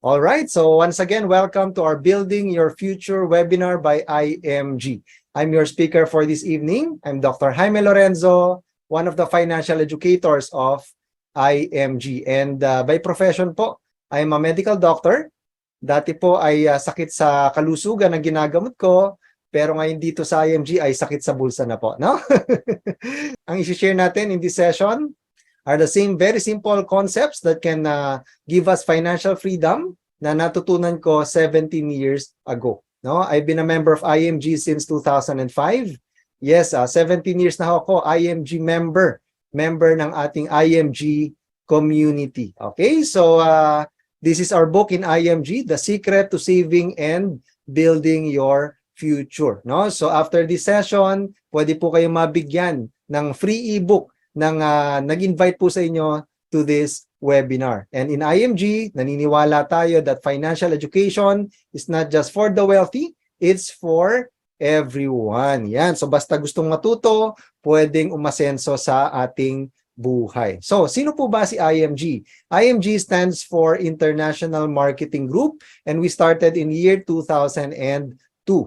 All right, so once again, welcome to our Building Your Future webinar by IMG. I'm your speaker for this evening. I'm Dr. Jaime Lorenzo, one of the financial educators of IMG. And by profession po, I'm a medical doctor. Dati po ay sakit sa kalusugan ang ginagamot ko, pero ngayon dito sa IMG ay sakit sa bulsa na po, no? Ang i-share natin in this session are the same very simple concepts that can give us financial freedom na natutunan ko 17 years ago. No, I've been a member of IMG since 2005. Yes, 17 years na ako IMG member ng ating IMG community. Okay, so this is our book in IMG, The Secret to Saving and Building Your Future. No, so after this session, pwede po kayong mabigyan ng free ebook nag-invite po sa inyo to this webinar. And in IMG, naniniwala tayo that financial education is not just for the wealthy, it's for everyone. Yan. So basta gustong matuto, pwedeng umasenso sa ating buhay. So, sino po ba si IMG? IMG stands for International Marketing Group, and we started in year 2002. 20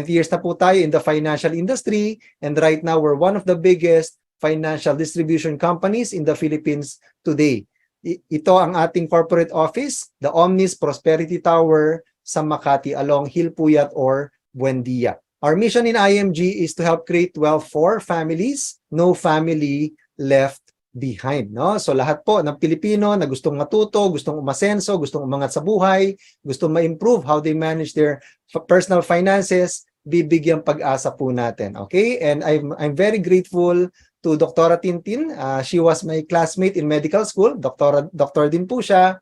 years na po tayo in the financial industry, and right now we're one of the biggest financial distribution companies in the Philippines today. Ito ang ating corporate office, the Omnis Prosperity Tower sa Makati along Hilpuyat or Buendia. Our mission in IMG is to help create wealth for families, no family left behind. No? So lahat po ng Pilipino na gustong matuto, gustong umasenso, gustong umangat sa buhay, gustong ma-improve how they manage their personal finances, bibigyan pag-asa po natin. Okay? And I'm very grateful to Dr. Tintin. She was my classmate in medical school. Doctor din po siya.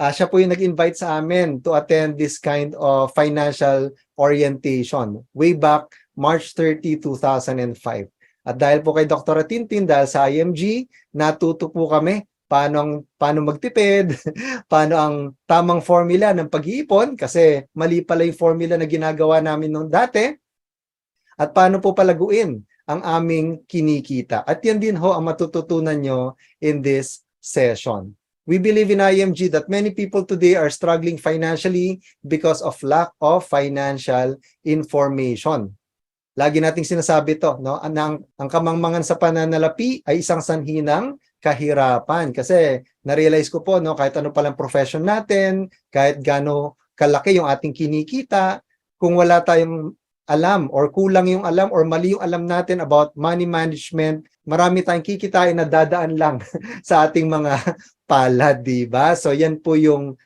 Siya po yung nag-invite sa amin to attend this kind of financial orientation way back March 30, 2005. At dahil po kay Dr. Tintin, dahil sa IMG, natuto po kami paano magtipid, paano ang tamang formula ng pag-iipon, kasi mali pala yung formula na ginagawa namin nung dati, at paano po palaguin ang aming kinikita. At yan din ho ang matututunan nyo in this session. We believe in IMG that many people today are struggling financially because of lack of financial information. Lagi nating sinasabi to, no? Ang kamangmangan sa pananalapi ay isang sanhi ng kahirapan. Kasi na-realize ko po, no, kahit ano palang profession natin, kahit gaano kalaki yung ating kinikita, kung wala tayong alam or kulang yung alam or mali yung alam natin about money management, marami tayong kikitain na dadaan lang sa ating mga palad, di ba? So yan po yung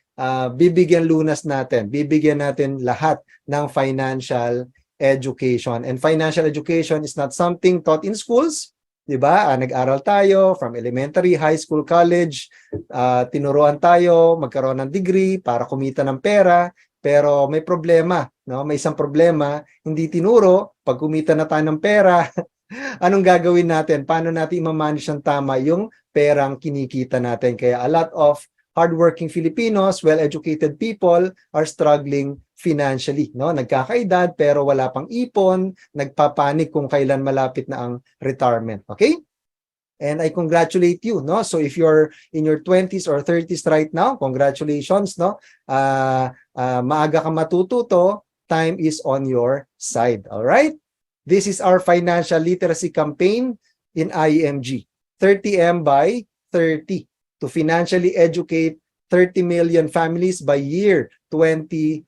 bibigyan lunas natin. Bibigyan natin lahat ng financial education. And financial education is not something taught in schools, di ba? Nag-aral tayo from elementary, high school, college, tinuruan tayo magkaroon ng degree para kumita ng pera. Pero may problema, no? May isang problema, hindi tinuro, pag kumita na tayo ng pera, anong gagawin natin? Paano natin i-manage ng tama yung perang kinikita natin? Kaya a lot of hardworking Filipinos, well-educated people are struggling financially, no? Nagkakaedad pero wala pang ipon, nagpapanik kung kailan malapit na ang retirement. Okay? And I congratulate you, no? So if you're in your 20s or 30s right now, congratulations, no? Maaga ka matututo, time is on your side, all right? This is our financial literacy campaign in IMG, 30M by 30, to financially educate 30 million families by year 2030.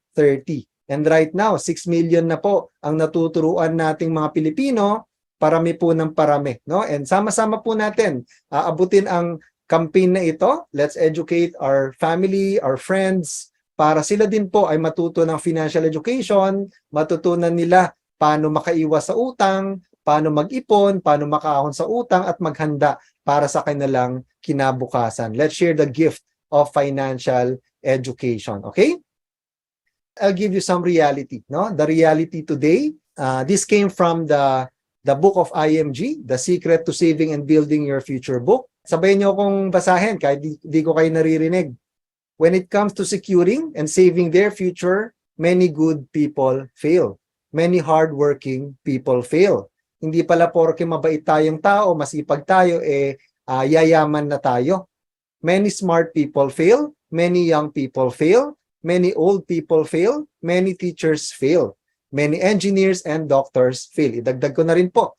And right now, 6 million na po ang natuturuan nating mga Pilipino, parami po ng parami, no? And sama-sama po natin abutin ang campaign na ito. Let's educate our family, our friends, para sila din po ay matuto ng financial education, matutunan nila paano makaiwas sa utang, paano mag-ipon, paano makaahon sa utang, at maghanda para sa kanilang kinabukasan. Let's share the gift of financial education, okay? I'll give you some reality, no? The reality today, this came from the book of IMG, The Secret to Saving and Building Your Future book. Sabayin niyo akong basahin kahit di ko kayo naririnig. When it comes to securing and saving their future, many good people fail. Many hardworking people fail. Hindi pala porke mabait tayong tao, masipag tayo, yayaman na tayo. Many smart people fail. many young people fail, many old people fail, many teachers fail, many engineers and doctors fail. Idagdag ko na rin po,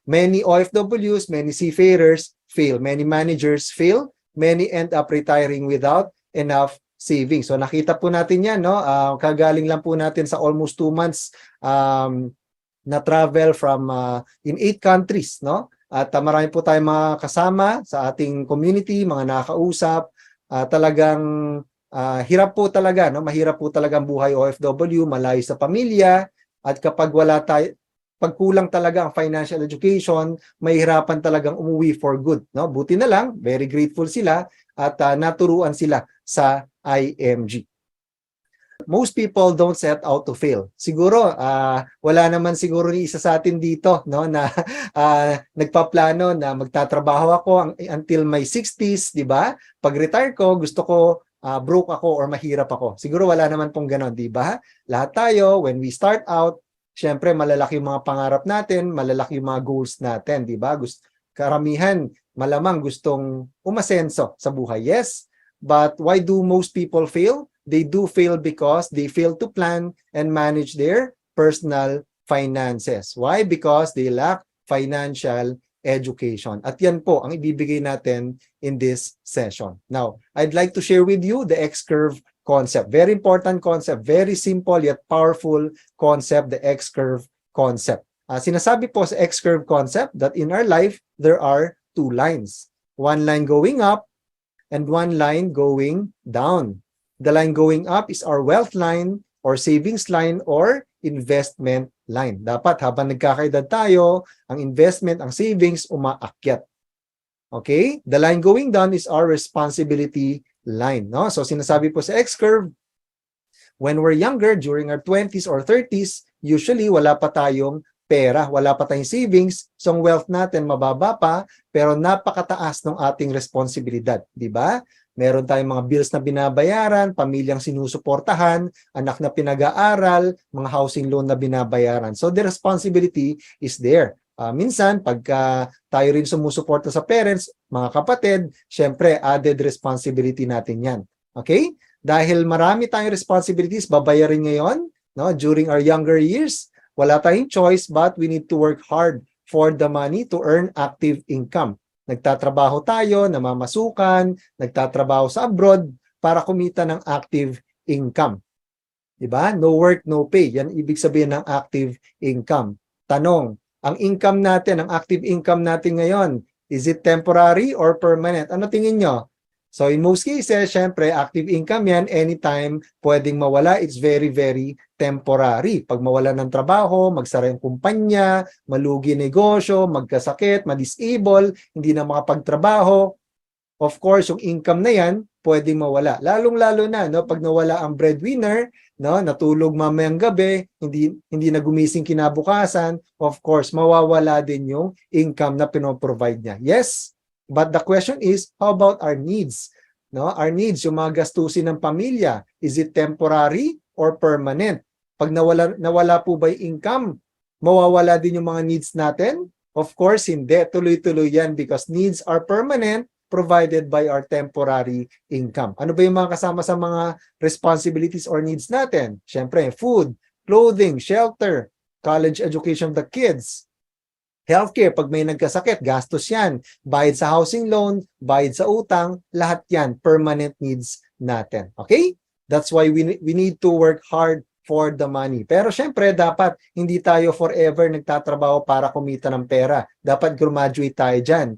many OFWs, many seafarers fail, many managers fail, many end up retiring without enough savings. So nakita po natin yan, no? Kagaling lang po natin sa almost 2 months na travel from in 8 countries, no? At marami po tayong mga kasama sa ating community, mga nakakausap. Talagang hirap po talaga, no? Mahirap po talaga ang buhay OFW, malayo sa pamilya, at kapag wala tayo, pag kulang talaga ang financial education, mahihirapan talagang umuwi for good, no? Buti na lang, very grateful sila at naturuan sila sa IMG. Most people don't set out to fail. Siguro wala naman siguro ni isa sa atin dito, no, na nagpaplano na magtatrabaho ako until my 60s, di ba? Pag retire ko, gusto ko broke ako or mahirap ako. Siguro wala naman pong ganon, di ba? Lahat tayo, when we start out, syempre malalaki yung mga pangarap natin, malalaki yung mga goals natin, di ba? Karamihan, malamang gustong umasenso sa buhay. Yes, but why do most people fail? They do fail because they fail to plan and manage their personal finances. Why? Because they lack financial education. At yan po ang ibibigay natin in this session. Now, I'd like to share with you the X-curve concept. Very important concept, very simple yet powerful concept, the X-curve concept. Sinasabi po sa X-curve concept that in our life, there are 2 lines. One line going up and one line going down. The line going up is our wealth line or savings line or investment line. Dapat habang nagkakaedad tayo, ang investment, ang savings, umaakyat. Okay? The line going down is our responsibility line. No? So sinasabi po sa X-curve, when we're younger, during our 20s or 30s, usually wala pa tayong pera, wala pa tayong savings, so ang wealth natin mababa pa, pero napakataas ng ating responsibilidad. Di ba? Meron tayong mga bills na binabayaran, pamilyang sinusuportahan, anak na pinag-aaral, mga housing loan na binabayaran. So the responsibility is there. Minsan, pagka tayo rin sumusuporta sa parents, mga kapatid, syempre, added responsibility natin yan. Okay? Dahil marami tayong responsibilities, babayarin ngayon, no, during our younger years, wala tayong choice but we need to work hard for the money to earn active income. Nagtatrabaho tayo, namamasukan, nagtatrabaho sa abroad para kumita ng active income. Diba? No work, no pay. Yan ibig sabihin ng active income. Tanong, ang income natin, ang active income natin ngayon, is it temporary or permanent? Ano tingin nyo? So in most cases, syempre, active income yan, anytime pwedeng mawala, it's very, very temporary. Pag mawala ng trabaho, magsara yung kumpanya, malugi negosyo, magkasakit, ma-disable, hindi na makapagtrabaho, of course, yung income na yan, pwedeng mawala. Lalong-lalo na, no, pag nawala ang breadwinner, no, natulog mamayang gabi, hindi na gumising kinabukasan, of course, mawawala din yung income na pinoprovide niya. Yes, but the question is, how about our needs? No, our needs, yung mga gastusin ng pamilya, is it temporary or permanent? Pag nawala po ba yung income, mawawala din yung mga needs natin? Of course, hindi. Tuloy-tuloy yan because needs are permanent provided by our temporary income. Ano ba yung mga kasama sa mga responsibilities or needs natin? Siyempre, food, clothing, shelter, college education of the kids, healthcare, pag may nagkasakit, gastos yan. Bayad sa housing loan, bayad sa utang, lahat yan, permanent needs natin. Okay? That's why we need to work hard for the money. Pero syempre, dapat hindi tayo forever nagtatrabaho para kumita ng pera. Dapat graduate tayo dyan.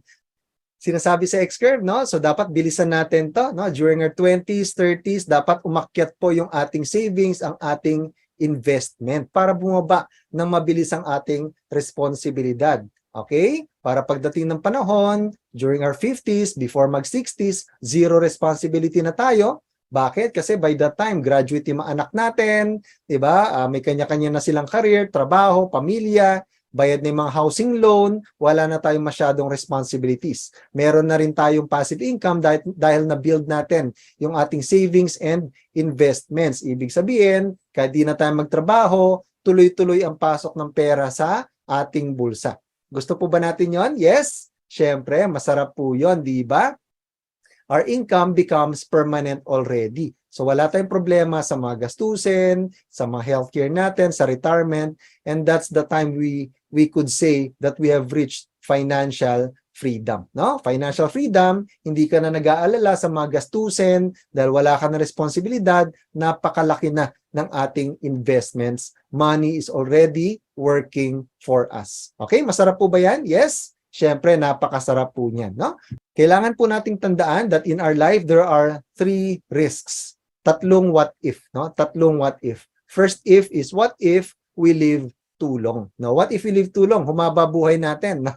Sinasabi sa X-curve, no? So dapat bilisan natin to, no? During our 20s, 30s, dapat umakyat po yung ating savings, ang ating investment para bumaba ng mabilis ang ating responsibilidad. Okay? Para pagdating ng panahon, during our 50s, before mag-60s, zero responsibility na tayo. Bakit? Kasi by that time, graduate yung mga anak natin, diba? May kanya-kanya na silang career, trabaho, pamilya, bayad na yung mga housing loan, wala na tayong masyadong responsibilities. Meron na rin tayong passive income dahil na-build natin yung ating savings and investments. Ibig sabihin, kahit di na tayo magtrabaho, tuloy-tuloy ang pasok ng pera sa ating bulsa. Gusto po ba natin yon? Yes? Syempre, masarap po yon, di ba? our income becomes permanent already. So wala tayong problema sa mga gastusin, sa mga healthcare natin, sa retirement, and that's the time we could say that we have reached financial freedom, no? Financial freedom, hindi ka na nag-aalala sa mga gastusin dahil wala ka na responsibilidad, napakalaki na ng ating investments. Money is already working for us. Okay, masarap po ba yan? Yes? Siyempre, napakasarap po niyan, no? Kailangan po nating tandaan that in our life, there are 3 risks. Tatlong what if, no? Tatlong what if. First if is what if we live too long. No, what if we live too long? Humaba buhay natin, no?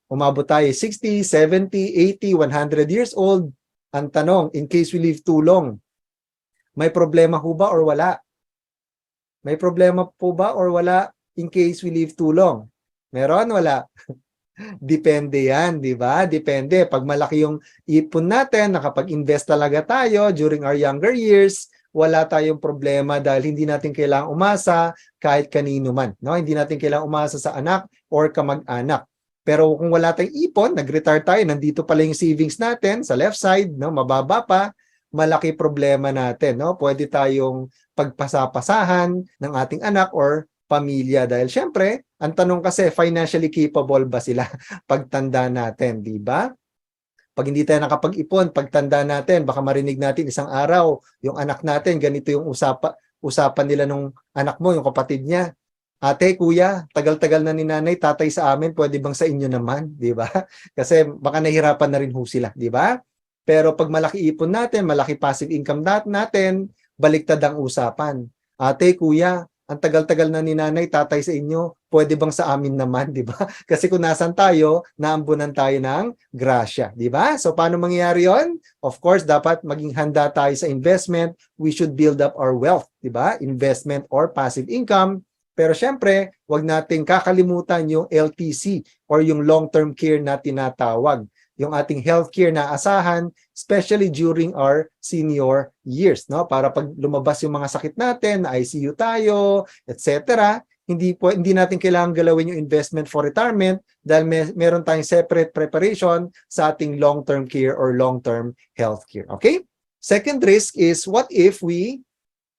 Umabot tayo 60, 70, 80, 100 years old. Ang tanong, in case we live too long, may problema ho ba or wala? May problema po ba or wala in case we live too long? Meron, wala? Depende yan, di ba? Depende. Pag malaki yung ipon natin, nakapag-invest talaga tayo during our younger years, wala tayong problema dahil hindi natin kailangang umasa kahit kanino man. No? Hindi natin kailangang umasa sa anak or kamag-anak. Pero kung wala tayong ipon, nag-retire tayo, nandito pala yung savings natin sa left side, no? Mababa pa, malaki problema natin. No? Pwede tayong pagpasapasahan ng ating anak or pamilya. Dahil syempre, ang tanong kasi, financially capable ba sila pagtanda natin, di ba? Pag hindi tayo nakapag-ipon, pagtanda natin, baka marinig natin isang araw, yung anak natin, ganito yung usapan nila nung anak mo, yung kapatid niya. Ate, kuya, tagal-tagal na ni nanay, tatay sa amin, pwede bang sa inyo naman? Di ba? Kasi baka nahirapan na rin ho sila, di ba? Pero pag malaki ipon natin, malaki passive income natin, baliktad ang usapan. Ate, kuya, ang tagal-tagal na ni nanay, tatay sa inyo, pwede bang sa amin naman, di ba? Kasi kung nasan tayo, naambunan tayo ng grasya, di ba? So, paano mangyayari yon? Of course, dapat maging handa tayo sa investment. We should build up our wealth, di ba? Investment or passive income. Pero syempre, wag nating kakalimutan yung LTC or yung long-term care na tinatawag. Yung ating healthcare na asahan, especially during our senior years, no? Para pag lumabas yung mga sakit natin, na ICU tayo, etc., hindi natin kailangan galawin yung investment for retirement dahil meron tayong separate preparation sa ating long-term care or long-term healthcare. Okay? Second risk is what if we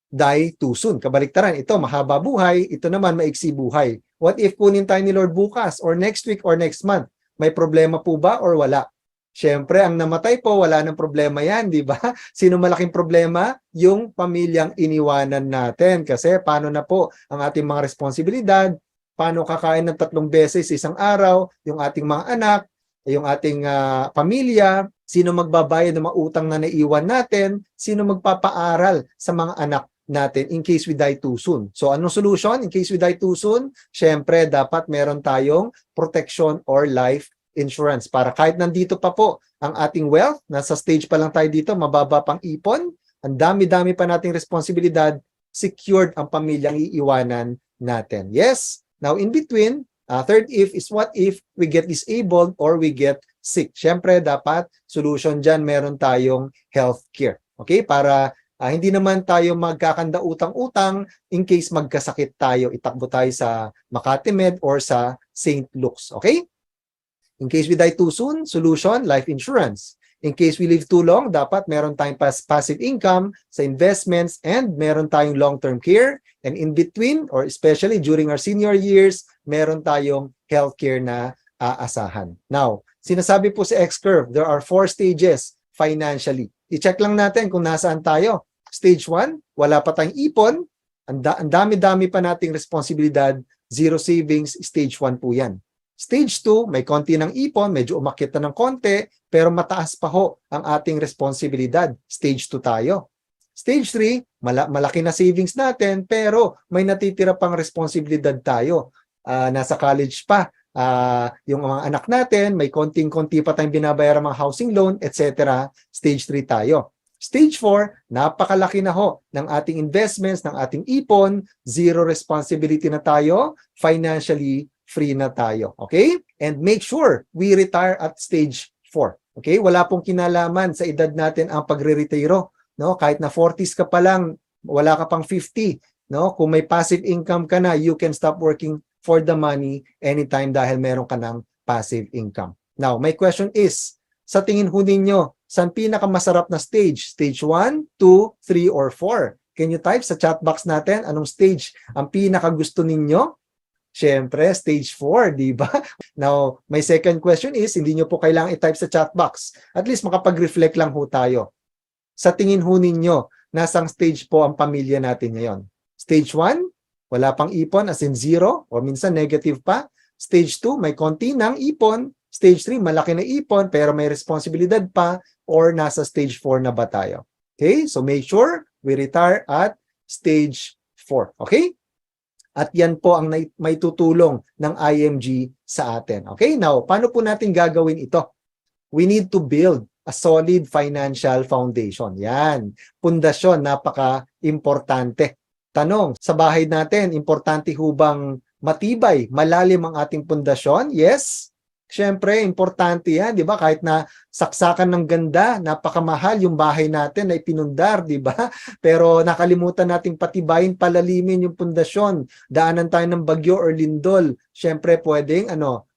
die too soon? Kabaliktaran, ito mahaba buhay, ito naman maiksi buhay. What if kunin tayo ni Lord bukas or next week or next month? May problema po ba or wala? Siyempre, ang namatay po, wala nang problema yan, di ba? Sino malaking problema? Yung pamilyang iniwanan natin. Kasi paano na po ang ating mga responsibilidad? Paano kakain ng 3 beses isang araw? Yung ating mga anak, yung ating pamilya, sino magbabayad ng mga utang na naiwan natin? Sino magpapaaral sa mga anak natin in case we die too soon? So, anong solution in case we die too soon? Siyempre, dapat meron tayong protection or life insurance para kahit nandito pa po ang ating wealth, nasa stage pa lang tayo dito, mababa pang ipon, ang dami-dami pa nating responsibilidad, secured ang pamilyang iiwanan natin. Yes, now in between, third if is what if we get disabled or we get sick. Siyempre, dapat solution dyan, meron tayong healthcare. Okay, para hindi naman tayo magkakanda utang-utang in case magkasakit tayo, itakbo tayo sa Makati Med or sa St. Luke's. Okay? In case we die too soon, solution, life insurance. In case we live too long, dapat meron tayong passive income sa investments and meron tayong long-term care. And in between, or especially during our senior years, meron tayong healthcare na aasahan. Now, sinasabi po sa X-Curve, there are 4 stages financially. I-check lang natin kung nasaan tayo. Stage 1, wala pa tayong ipon. Ang dami-dami pa nating responsibilidad. Zero savings, stage 1 po yan. Stage 2, may konti ng ipon, medyo umakyat na ng konti, pero mataas pa ho ang ating responsibilidad. Stage 2 tayo. Stage 3, malaki na savings natin, pero may natitira pang responsibilidad tayo. Nasa college pa, yung mga anak natin, may konting-konti pa tayong binabayaran mga housing loan, etc. Stage 3 tayo. Stage 4, napakalaki na ho ng ating investments, ng ating ipon, zero responsibility na tayo, financially free na tayo. Okay? And make sure we retire at stage 4. Okay? Wala pong kinalaman sa edad natin ang pagre-retiro. No? Kahit na 40s ka pa lang, wala ka pang 50. No? Kung may passive income ka na, you can stop working for the money anytime dahil meron ka ng passive income. Now, my question is, Sa tingin ho ninyo, saan pinakamasarap na stage? Stage 1, 2, 3, or 4? Can you type sa chat box natin anong stage ang pinakagusto ninyo? Siyempre, stage 4, di ba? Now, my second question is, hindi nyo po kailangang i-type sa chat box. At least makapag-reflect lang ho tayo. Sa tingin ho ninyo, nasang stage po ang pamilya natin ngayon? Stage 1, wala pang ipon as in 0 o minsan negative pa. Stage 2, may konti ng ipon. Stage 3, malaki na ipon pero may responsibilidad pa, or nasa stage 4 na ba tayo? Okay, so make sure we retire at stage 4. Okay? At yan po ang may tutulong ng IMG sa atin. Okay, now, paano po natin gagawin ito? We need to build a solid financial foundation. Yan, pundasyon, napaka-importante. Tanong, sa bahay natin, importante ho bang matibay, malalim ang ating pundasyon? Yes. Siyempre, importante yan, di ba? Kahit na saksakan ng ganda, napakamahal yung bahay natin ay pinundar, di ba? Pero nakalimutan nating patibayin, palalimin yung pundasyon. Daanan tayo ng bagyo or lindol. Siyempre, pwedeng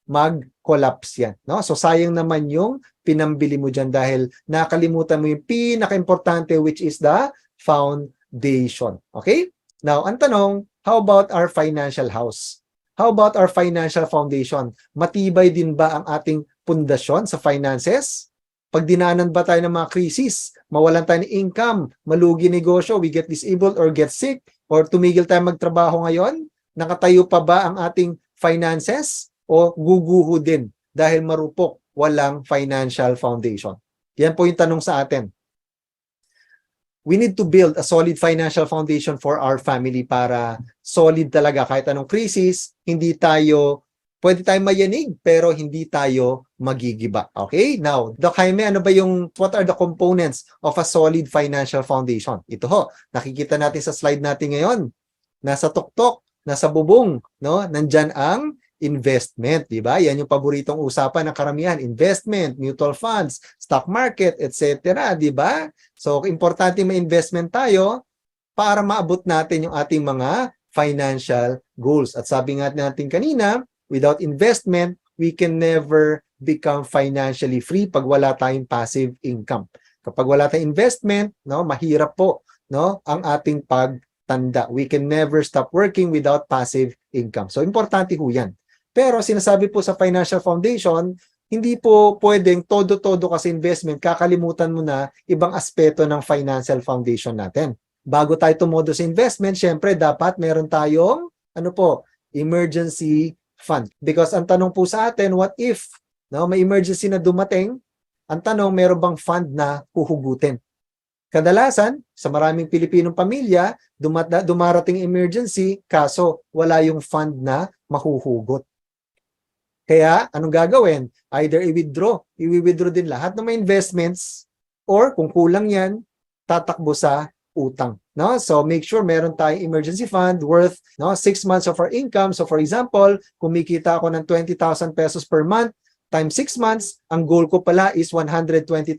mag-collapse yan. No? So, sayang naman yung pinambili mo dyan dahil nakalimutan mo yung pinaka-importante, which is the foundation. Okay? Now, ang tanong, how about our financial house? How about our financial foundation? Matibay din ba ang ating pundasyon sa finances? Pag dinaanan ba tayo ng mga krisis, mawalan tayo ng income, malugi negosyo, we get disabled or get sick, or tumigil tayo magtrabaho ngayon, nakatayo pa ba ang ating finances o guguho din dahil marupok, walang financial foundation? Yan po yung tanong sa atin. We need to build a solid financial foundation for our family para solid talaga kahit anong krisis, pwede tayong mayanig pero hindi tayo magigiba. Okay? Now, Doc Jaime, what are the components of a solid financial foundation? Ito ho, nakikita natin sa slide natin ngayon. Nasa tuktok, nasa bubong, no? Nandyan ang investment, di ba? Yan yung paboritong usapan ng karamihan, investment, mutual funds, stock market, etc., di ba? So, importante may investment tayo para maabot natin yung ating mga financial goals. At sabi nga natin kanina, without investment, we can never become financially free pag wala tayong passive income. Kapag wala tayong investment, no, mahirap po, no, ang ating pagtanda. We can never stop working without passive income. So, importante ho yan. Pero sinasabi po sa financial foundation, hindi po pwedeng todo-todo kasi investment, kakalimutan mo na ibang aspeto ng financial foundation natin. Bago tayo tumodo sa investment, syempre dapat meron tayong emergency fund. Because ang tanong po sa atin, what if may emergency na dumating? Ang tanong, meron bang fund na huhugutin? Kadalasan, sa maraming Pilipinong pamilya, dumarating emergency, kaso wala yung fund na mahuhugot. Kaya, anong gagawin? Either i-withdraw din lahat ng mga investments, or kung kulang yan, tatakbo sa utang. No? So, make sure meron tayong emergency fund worth 6 months of our income. So, for example, kumikita ako ng 20,000 pesos per month, times 6 months, ang goal ko pala is 120,000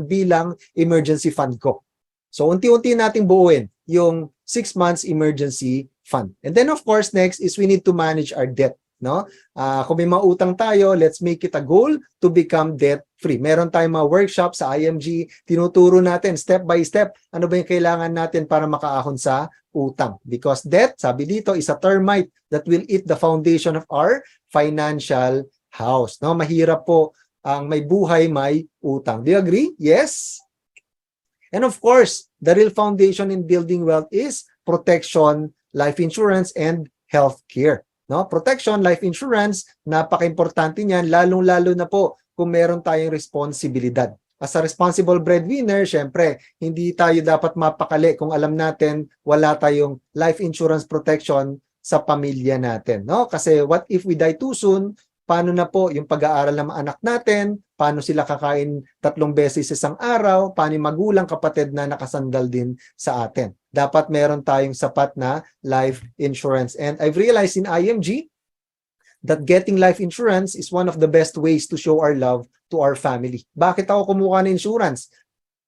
bilang emergency fund ko. So, unti-unti nating buuin yung 6 months emergency fund. And then, of course, next is we need to manage our debt. No? Kung may mautang tayo, let's make it a goal to become debt-free. Meron tayong mga workshop sa IMG, tinuturo natin step by step, ano ba yung kailangan natin para makaahon sa utang. Because debt, sabi dito, is a termite that will eat the foundation of our financial house. No? Mahirap po ang may buhay, may utang. Do you agree? Yes? And of course, the real foundation in building wealth is protection, life insurance, and health care. No? Protection, life insurance, napaka-importante niyan, lalong-lalo na po kung meron tayong responsibilidad. As a responsible breadwinner, syempre, hindi tayo dapat mapakali kung alam natin wala tayong life insurance protection sa pamilya natin. No? Kasi what if we die too soon? Paano na po yung pag-aaral ng mga anak natin? Paano sila kakain 3 beses isang araw? Paano yung magulang, kapatid na nakasandal din sa atin? Dapat meron tayong sapat na life insurance. And I've realized in IMG that getting life insurance is one of the best ways to show our love to our family. Bakit ako kumuha ng insurance?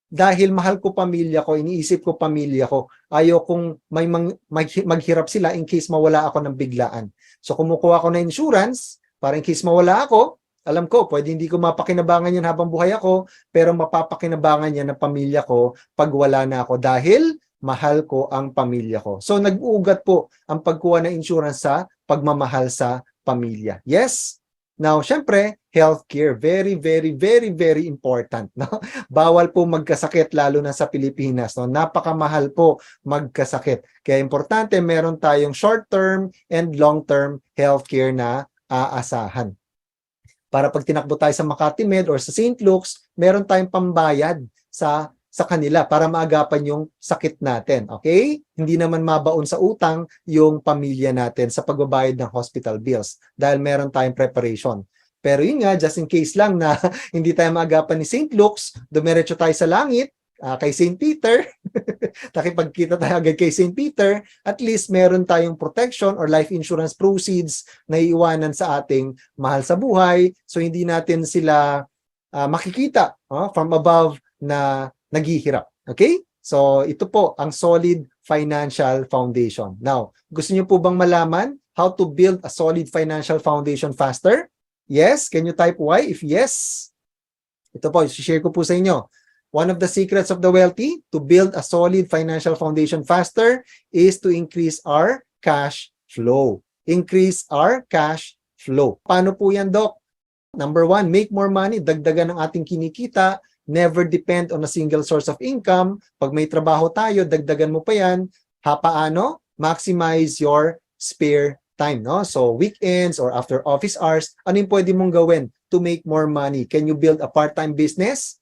Dahil mahal ko pamilya ko, iniisip ko pamilya ko. Ayaw kong maghirap sila in case mawala ako ng biglaan. So kumukuha ako ng insurance para in case mawala ako, Alam ko, pwede hindi ko mapakinabangan yan habang buhay ako, pero mapapakinabangan yan ng pamilya ko pag wala na ako dahil mahal ko ang pamilya ko. So nag-uugat po ang pagkuha ng insurance sa pagmamahal sa pamilya. Yes? Now, syempre, healthcare, very, very, very, very important. No? Bawal po magkasakit, lalo na sa Pilipinas. No? Napakamahal po magkasakit. Kaya importante, meron tayong short-term and long-term healthcare na aasahan. Para pag tinakbo tayo sa Makati Med or sa St. Luke's, meron tayong pambayad sa kanila para maagapan yung sakit natin. Okay? Hindi naman mabaon sa utang yung pamilya natin sa pagbabayad ng hospital bills dahil meron tayong preparation. Pero yun nga, just in case lang na hindi tayo maagapan ni St. Luke's, dumiretso tayo sa langit, kay St. Peter, nakipagkita tayo agad kay St. Peter, at least meron tayong protection or life insurance proceeds na iiwanan sa ating mahal sa buhay. So hindi natin sila makikita from above na naghihirap. Okay? So, ito po ang solid financial foundation. Now, gusto niyo po bang malaman how to build a solid financial foundation faster? Yes? Can you type Y if yes? Ito po, share ko po sa inyo. One of the secrets of the wealthy to build a solid financial foundation faster is to increase our cash flow. Increase our cash flow. Paano po yan, Doc? Number one, make more money. Dagdagan ang ating kinikita. Never depend on a single source of income. Pag may trabaho tayo, dagdagan mo pa yan. Paano? Maximize your spare time. No? So weekends or after office hours, ano yung pwede mong gawin to make more money? Can you build a part-time business?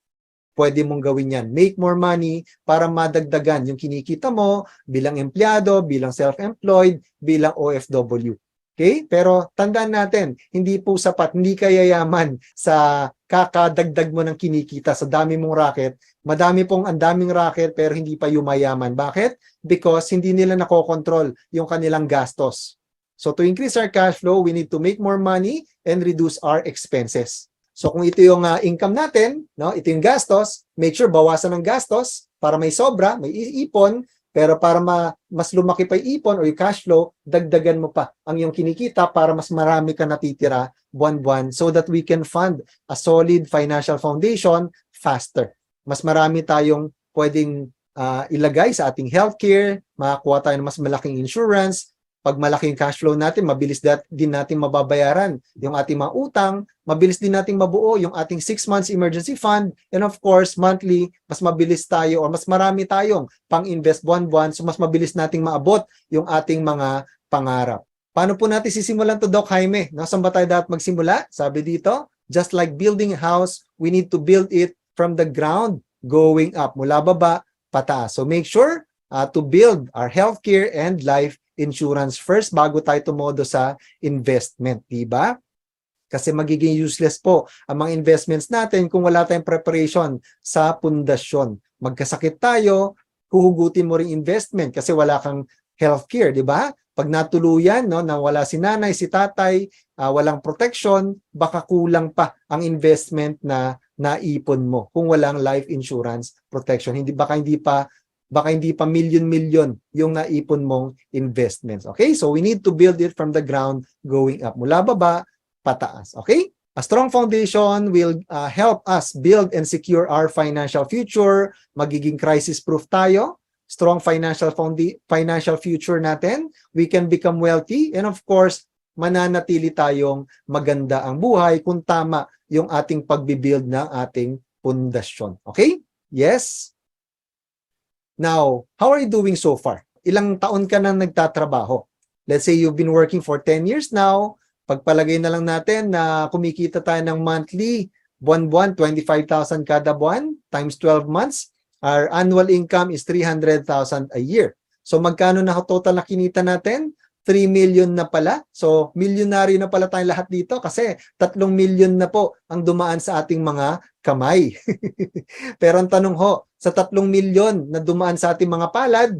Pwede mong gawin yan. Make more money para madagdagan yung kinikita mo bilang empleyado, bilang self-employed, bilang OFW. Okay? Pero tandaan natin, hindi po sapat, hindi ka yayaman sa kakadagdag mo ng kinikita sa dami mong racket. Ang daming racket pero hindi pa yumayaman. Bakit? Because hindi nila nakokontrol yung kanilang gastos. So to increase our cash flow, we need to make more money and reduce our expenses. So kung ito yung income natin, no, ito yung gastos, make sure bawasan ng gastos para may sobra, may ipon. Pero para mas lumaki pa yung ipon o yung cash flow, dagdagan mo pa ang iyong kinikita para mas marami ka natitira buwan-buwan so that we can fund a solid financial foundation faster. Mas marami tayong pwedeng ilagay sa ating healthcare, makakuha tayo ng mas malaking insurance. Pag malaki yung cash flow natin, mabilis din natin mababayaran yung ating mga utang, mabilis din natin mabuo yung ating 6 months emergency fund, and of course, monthly, mas mabilis tayo or mas marami tayong pang-invest buwan-buwan, so mas mabilis nating maabot yung ating mga pangarap. Paano po natin sisimulan to, Doc Jaime? Saan ba tayo dapat magsimula? Sabi dito, just like building a house, we need to build it from the ground, going up, mula baba, pataas. So make sure to build our healthcare and life insurance first bago tayo tumodo sa investment, di ba? Kasi magiging useless po ang mga investments natin kung wala tayong preparation sa pundasyon. Magkasakit tayo, huhugutin mo ring investment kasi wala kang healthcare, di ba? Pag natuluyan, no, na wala si nanay, si tatay, walang protection, baka kulang pa ang investment na naipon mo kung walang life insurance protection. Baka hindi pa milyon-milyon yung naipon mong investments. Okay? So we need to build it from the ground going up. Mula baba, pataas. Okay? A strong foundation will help us build and secure our financial future. Magiging crisis-proof tayo. Strong financial future natin. We can become wealthy. And of course, mananatili tayong maganda ang buhay kung tama yung ating pagbibuild ng ating pundasyon. Okay? Yes? Now, how are you doing so far? Ilang taon ka na nagtatrabaho? Let's say you've been working for 10 years now. Pagpalagay na lang natin na kumikita tayo ng monthly, buwan-buwan, 25,000 kada buwan, times 12 months. Our annual income is 300,000 a year. So magkano na total na kinita natin? 3 million na pala. So milyonaryo na pala tayong lahat dito kasi 3 million na po ang dumaan sa ating mga kamay. Pero ang tanong ho, sa 3 milyon na dumaan sa ating mga palad,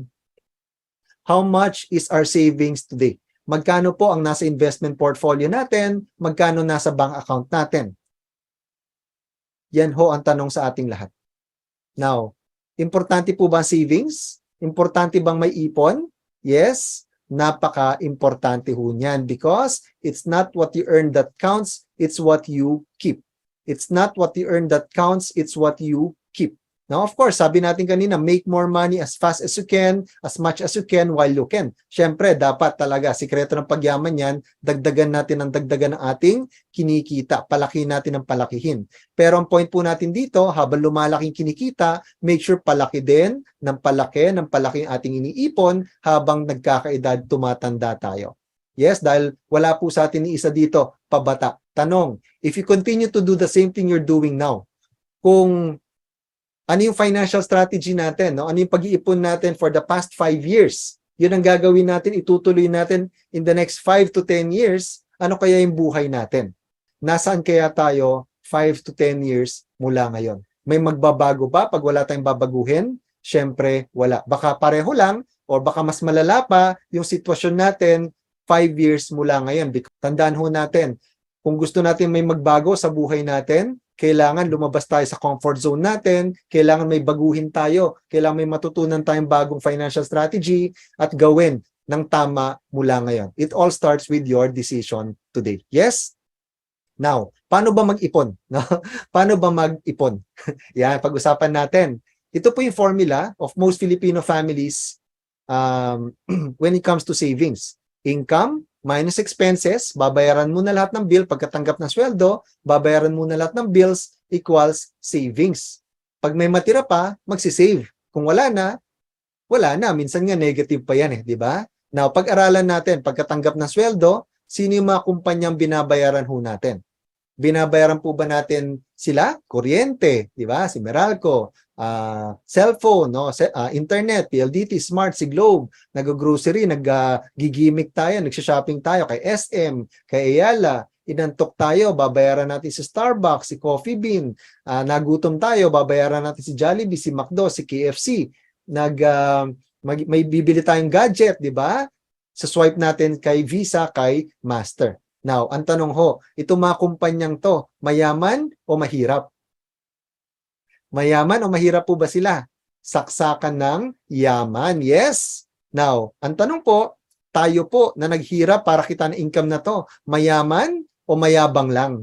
how much is our savings today? Magkano po ang nasa investment portfolio natin? Magkano nasa bank account natin? Yan ho ang tanong sa ating lahat. Now, importante po ba ang savings? Importante bang may ipon? Yes. napaka-importante ho niyan because it's not what you earn that counts, it's what you keep. It's not what you earn that counts, it's what you keep. Now, of course, sabi natin kanina, make more money as fast as you can, as much as you can while you can. Siyempre, dapat talaga, sikreto ng pagyaman yan, dagdagan natin ang dagdagan ng ating kinikita, palaki natin ang palakihin. Pero ang point po natin dito, habang lumalaking kinikita, make sure palaki din ng palaki ang ating iniipon habang nagkakaedad, tumatanda tayo. Yes, dahil wala po sa atin ni isa dito, pabata. Tanong, if you continue to do the same thing you're doing now, kung ano yung financial strategy natin, no? Ano yung pag-iipon natin for the past 5 years? Yun ang gagawin natin, itutuloy natin in the next 5 to 10 years. Ano kaya yung buhay natin? Nasaan kaya tayo 5 to 10 years mula ngayon? May magbabago ba pag wala tayong babaguhin? Siyempre, wala. Baka pareho lang or baka mas malala pa yung sitwasyon natin 5 years mula ngayon. Tandaan ho natin, kung gusto natin may magbago sa buhay natin, kailangan lumabas tayo sa comfort zone natin, kailangan may baguhin tayo, kailangan may matutunan tayong bagong financial strategy at gawin ng tama mula ngayon. It all starts with your decision today. Yes? Now, paano ba mag-ipon? No? Paano ba mag-ipon? Yan, pag-usapan natin. Ito po yung formula of most Filipino families when it comes to savings. Income minus expenses, babayaran mo na lahat ng bill pagkatanggap ng sweldo, babayaran mo na lahat ng bills equals savings. Pag may matira pa, magsisave. Kung wala na, wala na. Minsan nga negative pa yan di ba? Now, pag-aralan natin, pagkatanggap ng sweldo, sino yung mga kumpanyang binabayaran ho natin? Binabayaran po ba natin sila? Kuryente, di ba? Si Meralco, cellphone, no? Internet, PLDT, Smart, si Globe, nag-grocery, nag-gigimik tayo, nagsha-shopping tayo kay SM, kay Ayala, inantok tayo, babayaran natin si Starbucks, si Coffee Bean, nagutom tayo, babayaran natin si Jollibee, si McDo, si KFC, may bibili tayong gadget, di ba? Sa swipe natin kay Visa, kay Master. Now, ang tanong ho, itong mga kumpanyang to, mayaman o mahirap? Mayaman o mahirap po ba sila? Saksakan ng yaman. Yes. Now, ang tanong po, tayo po na naghirap para kita ng income na to, mayaman o mayabang lang?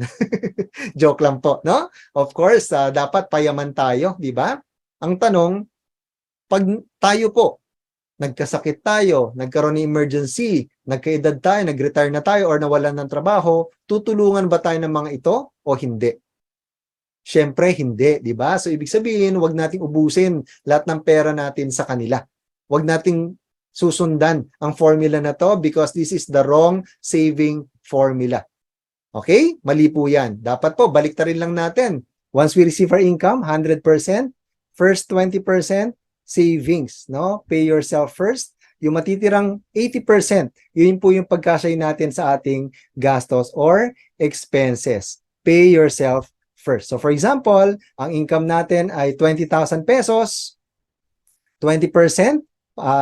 Joke lang po, no? Of course, dapat payaman tayo, di ba? Ang tanong, pag tayo po, nagkasakit tayo, nagkaroon ng emergency, nagkaedad tayo, nag-retire na tayo or nawalan ng trabaho, tutulungan ba tayo ng mga ito o hindi? Siyempre, hindi, di ba? So, ibig sabihin, wag nating ubusin lahat ng pera natin sa kanila. Wag nating susundan ang formula na to because this is the wrong saving formula. Okay? Mali po yan. Dapat po, baliktarin lang natin. Once we receive our income, 100%, first 20%, savings, no? Pay yourself first. Yung matitirang 80%, yun po yung pagkasya natin sa ating gastos or expenses. Pay yourself first. So for example, ang income natin ay 20,000 pesos, 20%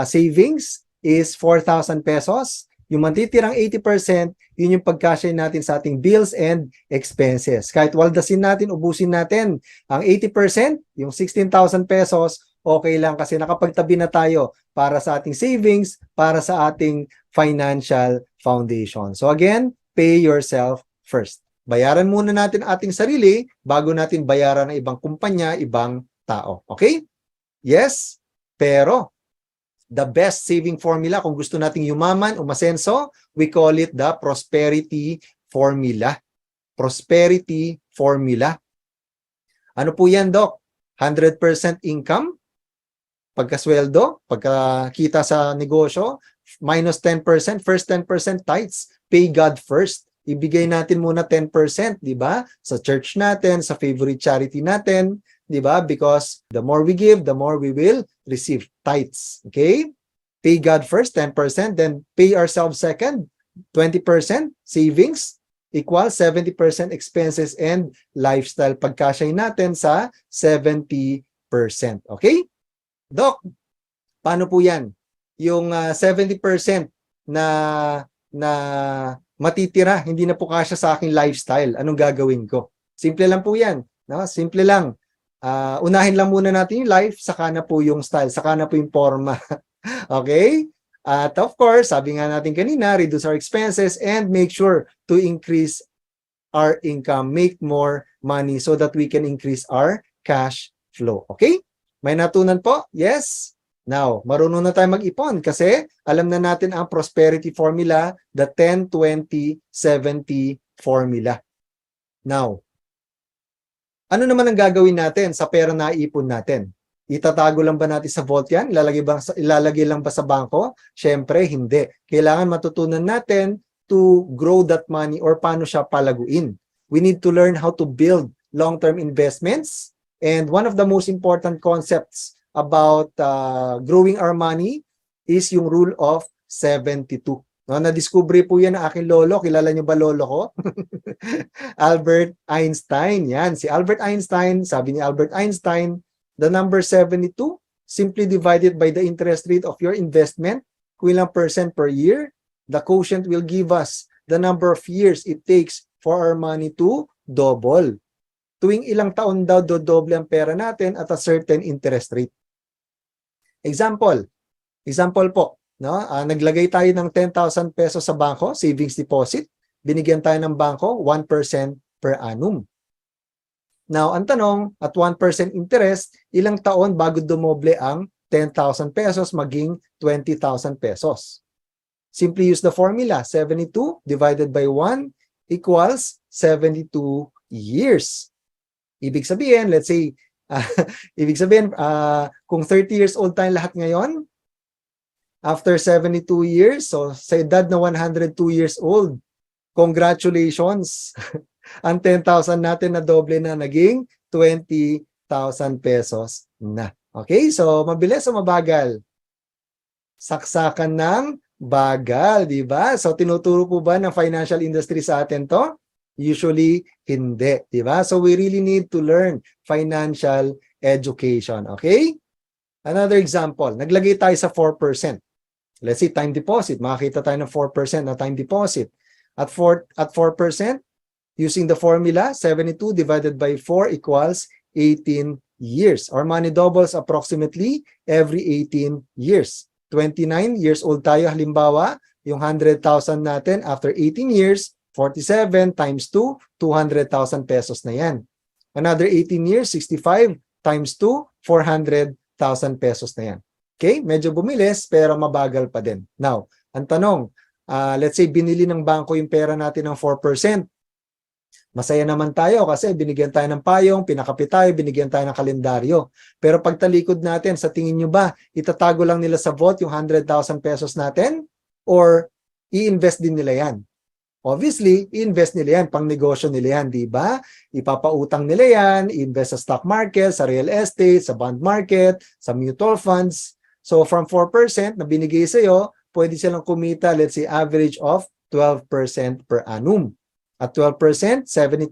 savings is 4,000 pesos. Yung matitirang 80%, yun yung pagkasya natin sa ating bills and expenses. Kahit waldasin natin, ubusin natin ang 80%, yung 16,000 pesos, okay lang kasi nakapagtabi na tayo para sa ating savings, para sa ating financial foundation. So again, pay yourself first. Bayaran muna natin ating sarili bago natin bayaran ng ibang kumpanya, ibang tao. Okay? Yes? Pero, the best saving formula, kung gusto nating yumaman, umasenso, we call it the prosperity formula. Prosperity formula. Ano po yan, Doc? 100% income, pagkasweldo, pagkakita sa negosyo, minus 10%, first 10% tithes, pay God first. Ibigay natin muna 10%, di ba? Sa church natin, sa favorite charity natin, di ba? Because the more we give, the more we will receive tithes. Okay? Pay God first, 10%, then pay ourselves second, 20% savings, equals 70% expenses and lifestyle. Pagkasya natin sa 70%. Okay? Doc, paano po yan? Yung 70% na matitira, hindi na po kasya sa aking lifestyle. Anong gagawin ko? Simple lang po yan. No? Simple lang. Unahin lang muna natin yung life, saka na po yung style, saka na po yung forma. Okay? At of course, sabi nga natin kanina, reduce our expenses and make sure to increase our income, make more money so that we can increase our cash flow. Okay? May natunan po? Yes? Now, marunong na tayo mag-ipon kasi alam na natin ang prosperity formula, the 10-20-70 formula. Now, ano naman ang gagawin natin sa pera na ipon natin? Itatago lang ba natin sa vault yan? Ilalagay lang ba sa bangko? Siyempre, hindi. Kailangan matutunan natin to grow that money or paano siya palaguin. We need to learn how to build long-term investments. And one of the most important concepts about growing our money is yung rule of 72. No, na-discover po yan ng aking lolo. Kilala niyo ba lolo ko? Albert Einstein. Yan, si Albert Einstein, sabi ni Albert Einstein, the number 72 simply divided by the interest rate of your investment, kung ilang percent per year, the quotient will give us the number of years it takes for our money to double. Tuwing ilang taon daw dodoble ang pera natin at a certain interest rate. Example po, no? Naglagay tayo ng 10,000 pesos sa bangko, savings deposit, binigyan tayo ng bangko 1% per annum. Now, ang tanong, at 1% interest, ilang taon bago dumoble ang 10,000 pesos maging 20,000 pesos? Simply use the formula, 72 divided by 1 equals 72 years. Ibig sabihin, let's say, kung 30 years old tayong lahat ngayon, after 72 years, so sa edad na 102 years old, congratulations! Ang 10,000 natin na doble na naging 20,000 pesos na. Okay, so mabilis o mabagal? Saksakan ng bagal, di ba? So tinuturo po ba ng financial industry sa atin to? Usually, hindi, di ba? So we really need to learn financial education, okay? Another example, naglagay tayo sa 4%. Let's say time deposit, makakita tayo ng 4% na time deposit. At 4%, using the formula, 72 divided by 4 equals 18 years. Our money doubles approximately every 18 years. 29 years old tayo, halimbawa, yung 100,000 natin after 18 years, 47 times 2, 200,000 pesos na yan. Another 18 years, 65 times 2, 400,000 pesos na yan. Okay? Medyo bumilis, pero mabagal pa din. Now, ang tanong, let's say binili ng bangko yung pera natin ng 4%. Masaya naman tayo kasi binigyan tayo ng payong, pinakapit tayo, binigyan tayo ng kalendaryo. Pero pagtalikod natin, sa tingin nyo ba, itatago lang nila sa vault yung 100,000 pesos natin? Or i-invest din nila yan? Obviously, i-invest nila yan, pang negosyo nila yan, di ba? Ipapautang nila yan, i-invest sa stock market, sa real estate, sa bond market, sa mutual funds. So from 4% na binigay sa'yo, pwede silang kumita, let's say, average of 12% per annum. At 12%, 72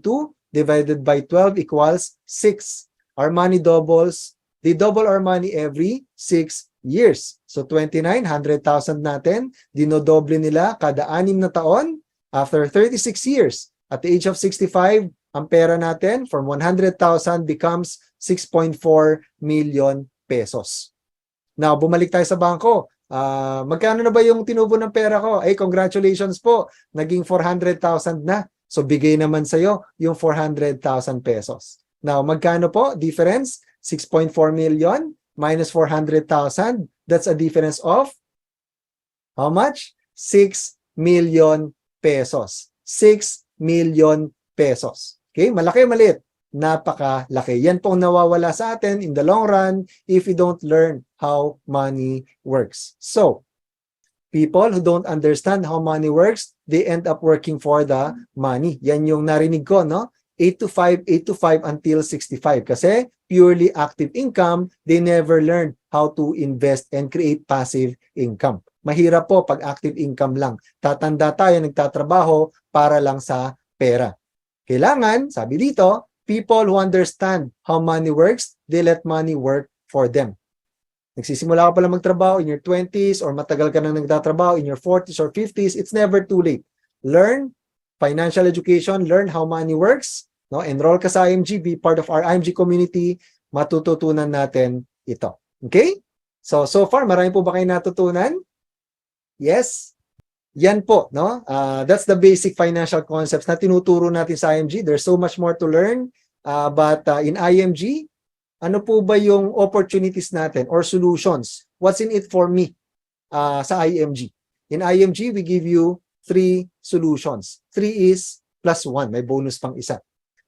divided by 12 equals 6. Our money doubles. They double our money every 6 years. So 29, 100,000 natin, dinodoble nila kada 6 na taon. After 36 years, at the age of 65, ang pera natin from 100,000 becomes 6.4 million pesos. Now, bumalik tayo sa bangko. Magkano na ba yung tinubo ng pera ko? Ay, congratulations po. Naging 400,000 na. So, bigay naman sa'yo yung 400,000 pesos. Now, magkano po? Difference? 6.4 million minus 400,000. That's a difference of how much? 6 million pesos. 6 million pesos. Okay? Malaki o maliit? Napakalaki. Yan pong nawawala sa atin in the long run if we don't learn how money works. So, people who don't understand how money works, they end up working for the money. Yan yung narinig ko, no? 8 to 5 until 65. Kasi purely active income, they never learn how to invest and create passive income. Mahirap po pag active income lang. Tatanda tayo, nagtatrabaho para lang sa pera. Kailangan, sabi dito, people who understand how money works, they let money work for them. Nagsisimula ka pala magtrabaho in your 20s or matagal ka na nagtatrabaho in your 40s or 50s, it's never too late. Learn financial education, learn how money works, no? Enroll ka sa IMG, be part of our IMG community, matututunan natin ito. Okay? So far, marami po ba kayo natutunan? Yes? Yan po, no? That's the basic financial concepts na tinuturo natin sa IMG. There's so much more to learn. But in IMG, ano po ba yung opportunities natin or solutions? What's in it for me sa IMG? In IMG, we give you 3 solutions. 3 is plus 1. May bonus pang isa.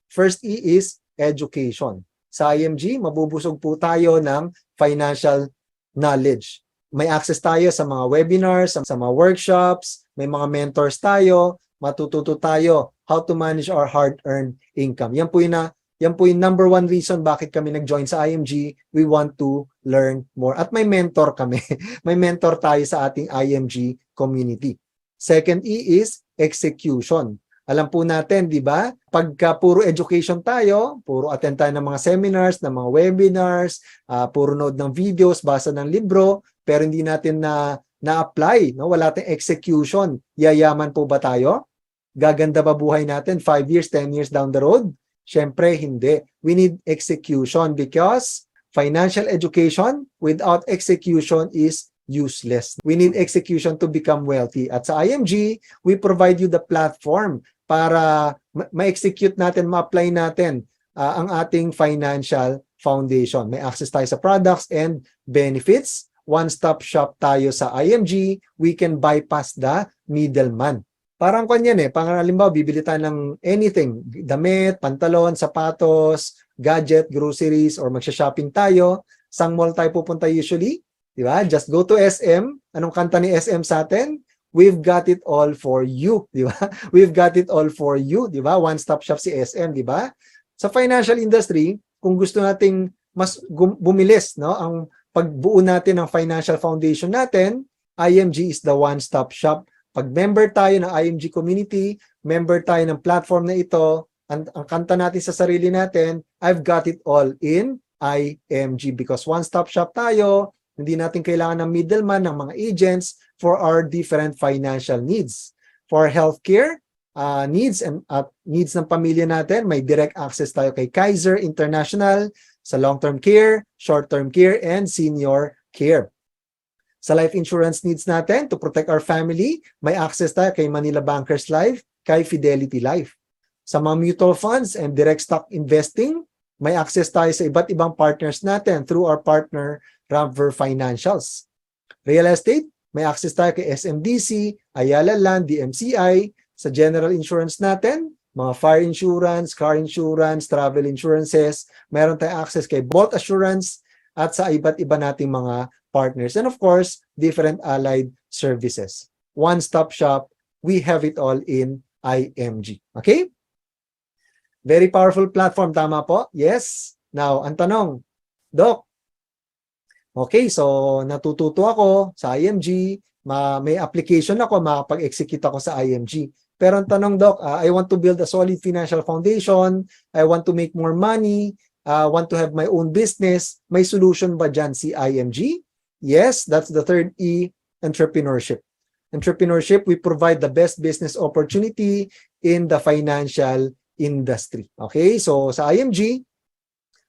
First E is education. Sa IMG, mabubusog po tayo ng financial knowledge. May access tayo sa mga webinars, sa mga workshops, may mga mentors tayo, matututo tayo how to manage our hard-earned income. Yan po yung number 1 reason bakit kami nag-join sa IMG. We want to learn more. At may mentor kami. May mentor tayo sa ating IMG community. Second E is execution. Alam po natin, di ba? Pagka puro education tayo, puro attend tayo ng mga seminars, ng mga webinars, puro nood ng videos, basa ng libro, pero hindi natin na-apply, no? Wala tayong execution. Yayaman po ba tayo? Gaganda ba buhay natin 5 years, 10 years down the road? Siyempre, hindi. We need execution because financial education without execution is useless. We need execution to become wealthy. At sa IMG, we provide you the platform para ma-execute natin, ma-apply natin ang ating financial foundation. May access tayo sa products and benefits. One-stop shop tayo sa IMG. We can bypass the middleman. Parang kanyan parang halimbawa, bibili tayo ng anything, damit, pantalon, sapatos, gadget, groceries, or magsha-shopping tayo. Sang mall tayo pupunta usually? Di ba? Just go to SM. Anong kanta ni SM sa atin? We've got it all for you, di ba? We've got it all for you, di ba? One-stop shop si SM, di ba? Sa financial industry, kung gusto nating mas bumilis, no, ang pagbuo natin ng financial foundation natin, IMG is the one-stop shop. Pag member tayo ng IMG community, member tayo ng platform na ito, ang kanta natin sa sarili natin, I've got it all in IMG because one-stop shop tayo. Hindi natin kailangan ng middleman, ng mga agents for our different financial needs. For healthcare needs and needs ng pamilya natin, may direct access tayo kay Kaiser International sa long-term care, short-term care, and senior care. Sa life insurance needs natin to protect our family, may access tayo kay Manila Bankers Life, kay Fidelity Life. Sa mga mutual funds and direct stock investing, may access tayo sa iba't ibang partners natin through our partner Ramver Financials. Real estate, may access tayo kay SMDC, Ayala Land, DMCI. Sa general insurance natin, mga fire insurance, car insurance, travel insurances, meron tayong access kay Bolt Assurance at sa iba't iba nating mga partners. And of course, different allied services. One-stop shop, we have it all in IMG. Okay? Very powerful platform, tama po? Yes? Now, ang tanong, Doc, okay, so natututo ako sa IMG, may application ako, makapag-execute ako sa IMG. Pero ang tanong, Doc, I want to build a solid financial foundation, I want to make more money, want to have my own business, may solution ba dyan si IMG? Yes, that's the third E, entrepreneurship. Entrepreneurship, we provide the best business opportunity in the financial industry. Okay, so sa IMG,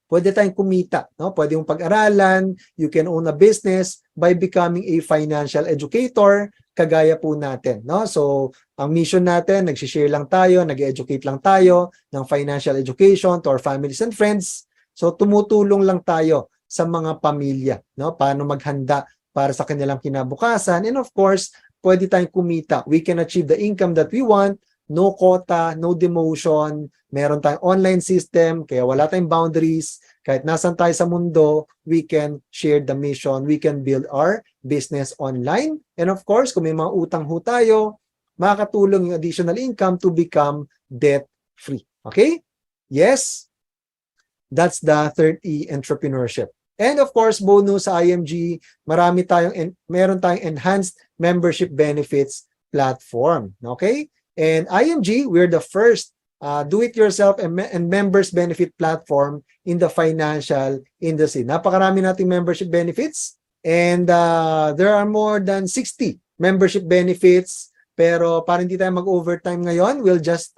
pwede tayong kumita, no? Pwede mong pag-aralan, you can own a business by becoming a financial educator, kagaya po natin, no? So, ang mission natin, nag-share lang tayo, nag-educate lang tayo ng financial education to our families and friends. So, tumutulong lang tayo sa mga pamilya, no? Paano maghanda para sa kanilang kinabukasan. And of course, pwede tayong kumita. We can achieve the income that we want, no quota, no demotion, meron tayong online system, kaya wala tayong boundaries. Kahit nasan tayo sa mundo, we can share the mission, we can build our business online. And of course, kung may mga utang ho tayo, makakatulong yung additional income to become debt-free. Okay? Yes? That's the third E, entrepreneurship. And of course, bonus sa IMG, meron tayong enhanced membership benefits platform. Okay? And IMG, we're the first do-it-yourself and members benefit platform in the financial industry. Napakarami nating membership benefits and there are more than 60 membership benefits. Pero para hindi tayo mag-overtime ngayon,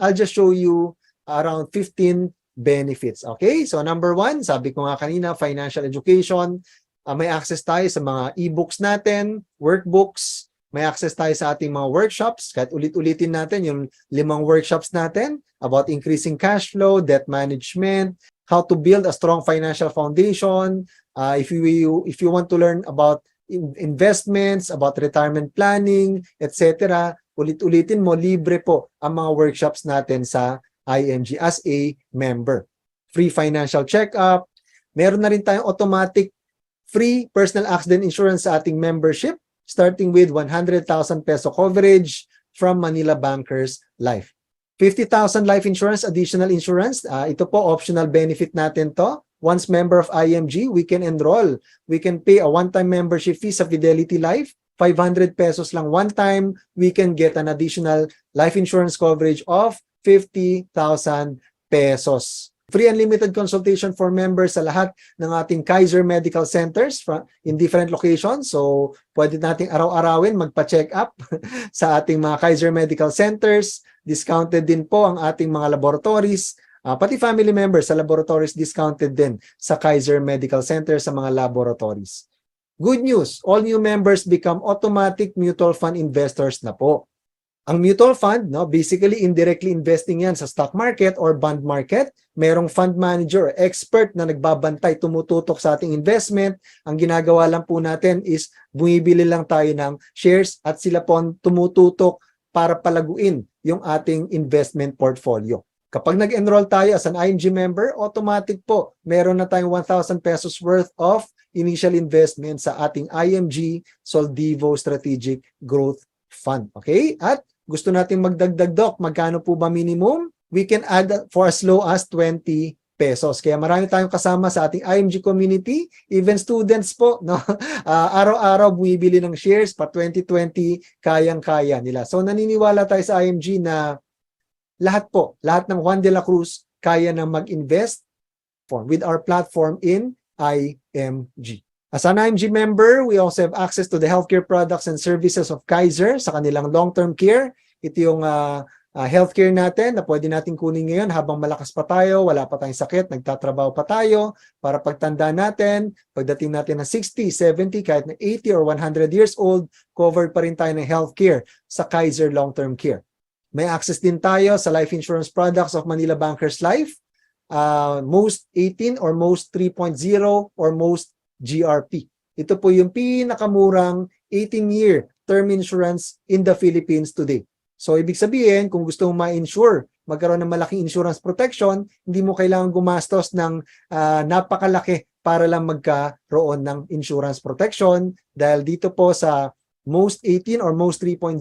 I'll just show you around 15 benefits. Okay? So number 1, sabi ko nga kanina, financial education. May access tayo sa mga e-books natin, workbooks, May access tayo sa ating mga workshops. Kahit ulit-ulitin natin yung 5 workshops natin about increasing cash flow, debt management, how to build a strong financial foundation. If you want to learn about investments, about retirement planning, etc., ulit-ulitin mo, libre po ang mga workshops natin sa IMG as a member. Free financial check-up. Meron na rin tayong automatic free personal accident insurance sa ating membership, starting with 100,000 peso coverage from Manila Bankers Life. 50,000 life insurance, additional insurance. Ito po, optional benefit natin to. Once member of IMG, we can enroll. We can pay a one-time membership fee sa Fidelity Life. 500 pesos lang one time. We can get an additional life insurance coverage of 50,000 pesos. Free unlimited consultation for members sa lahat ng ating Kaiser Medical Centers in different locations. So, pwede nating araw-arawin magpa-check up sa ating mga Kaiser Medical Centers. Discounted din po ang ating mga laboratories. Pati family members sa laboratories discounted din sa Kaiser Medical Center sa mga laboratories. Good news, all new members become automatic mutual fund investors na po. Ang mutual fund, no, basically indirectly investing yan sa stock market or bond market. Merong fund manager, expert na nagbabantay, tumututok sa ating investment. Ang ginagawa lang po natin is bumibili lang tayo ng shares at sila po tumututok para palaguin yung ating investment portfolio. Kapag nag-enroll tayo as an IMG member, automatic po, meron na tayong 1,000 pesos worth of initial investment sa ating IMG Soldivo Strategic Growth Fund. Okay? At gusto natin magdagdag, Doc, magkano po ba minimum? We can add for as low as 20 pesos. Kaya marami tayong kasama sa ating IMG community, even students po, no? Araw-araw bumibili ng shares, pa 2020, kayang-kaya nila. So naniniwala tayo sa IMG na lahat ng Juan de la Cruz kaya na mag-invest with our platform in IMG. As an IMG member, we also have access to the healthcare products and services of Kaiser sa kanilang long-term care. Ito yung healthcare natin na pwede natin kunin ngayon habang malakas pa tayo, wala pa tayong sakit, nagtatrabaho pa tayo para pagtanda natin, pagdating natin ng 60, 70, kahit na 80 or 100 years old, covered pa rin tayo ng healthcare sa Kaiser Long-Term Care. May access din tayo sa life insurance products of Manila Bankers Life, most 18 or most 3.0 or most GRP. Ito po yung pinakamurang 18-year term insurance in the Philippines today. So, ibig sabihin, kung gusto mong ma-insure, magkaroon ng malaking insurance protection, hindi mo kailangan gumastos ng napakalaki para lang magkaroon ng insurance protection. Dahil dito po sa most 18 or most 3.0,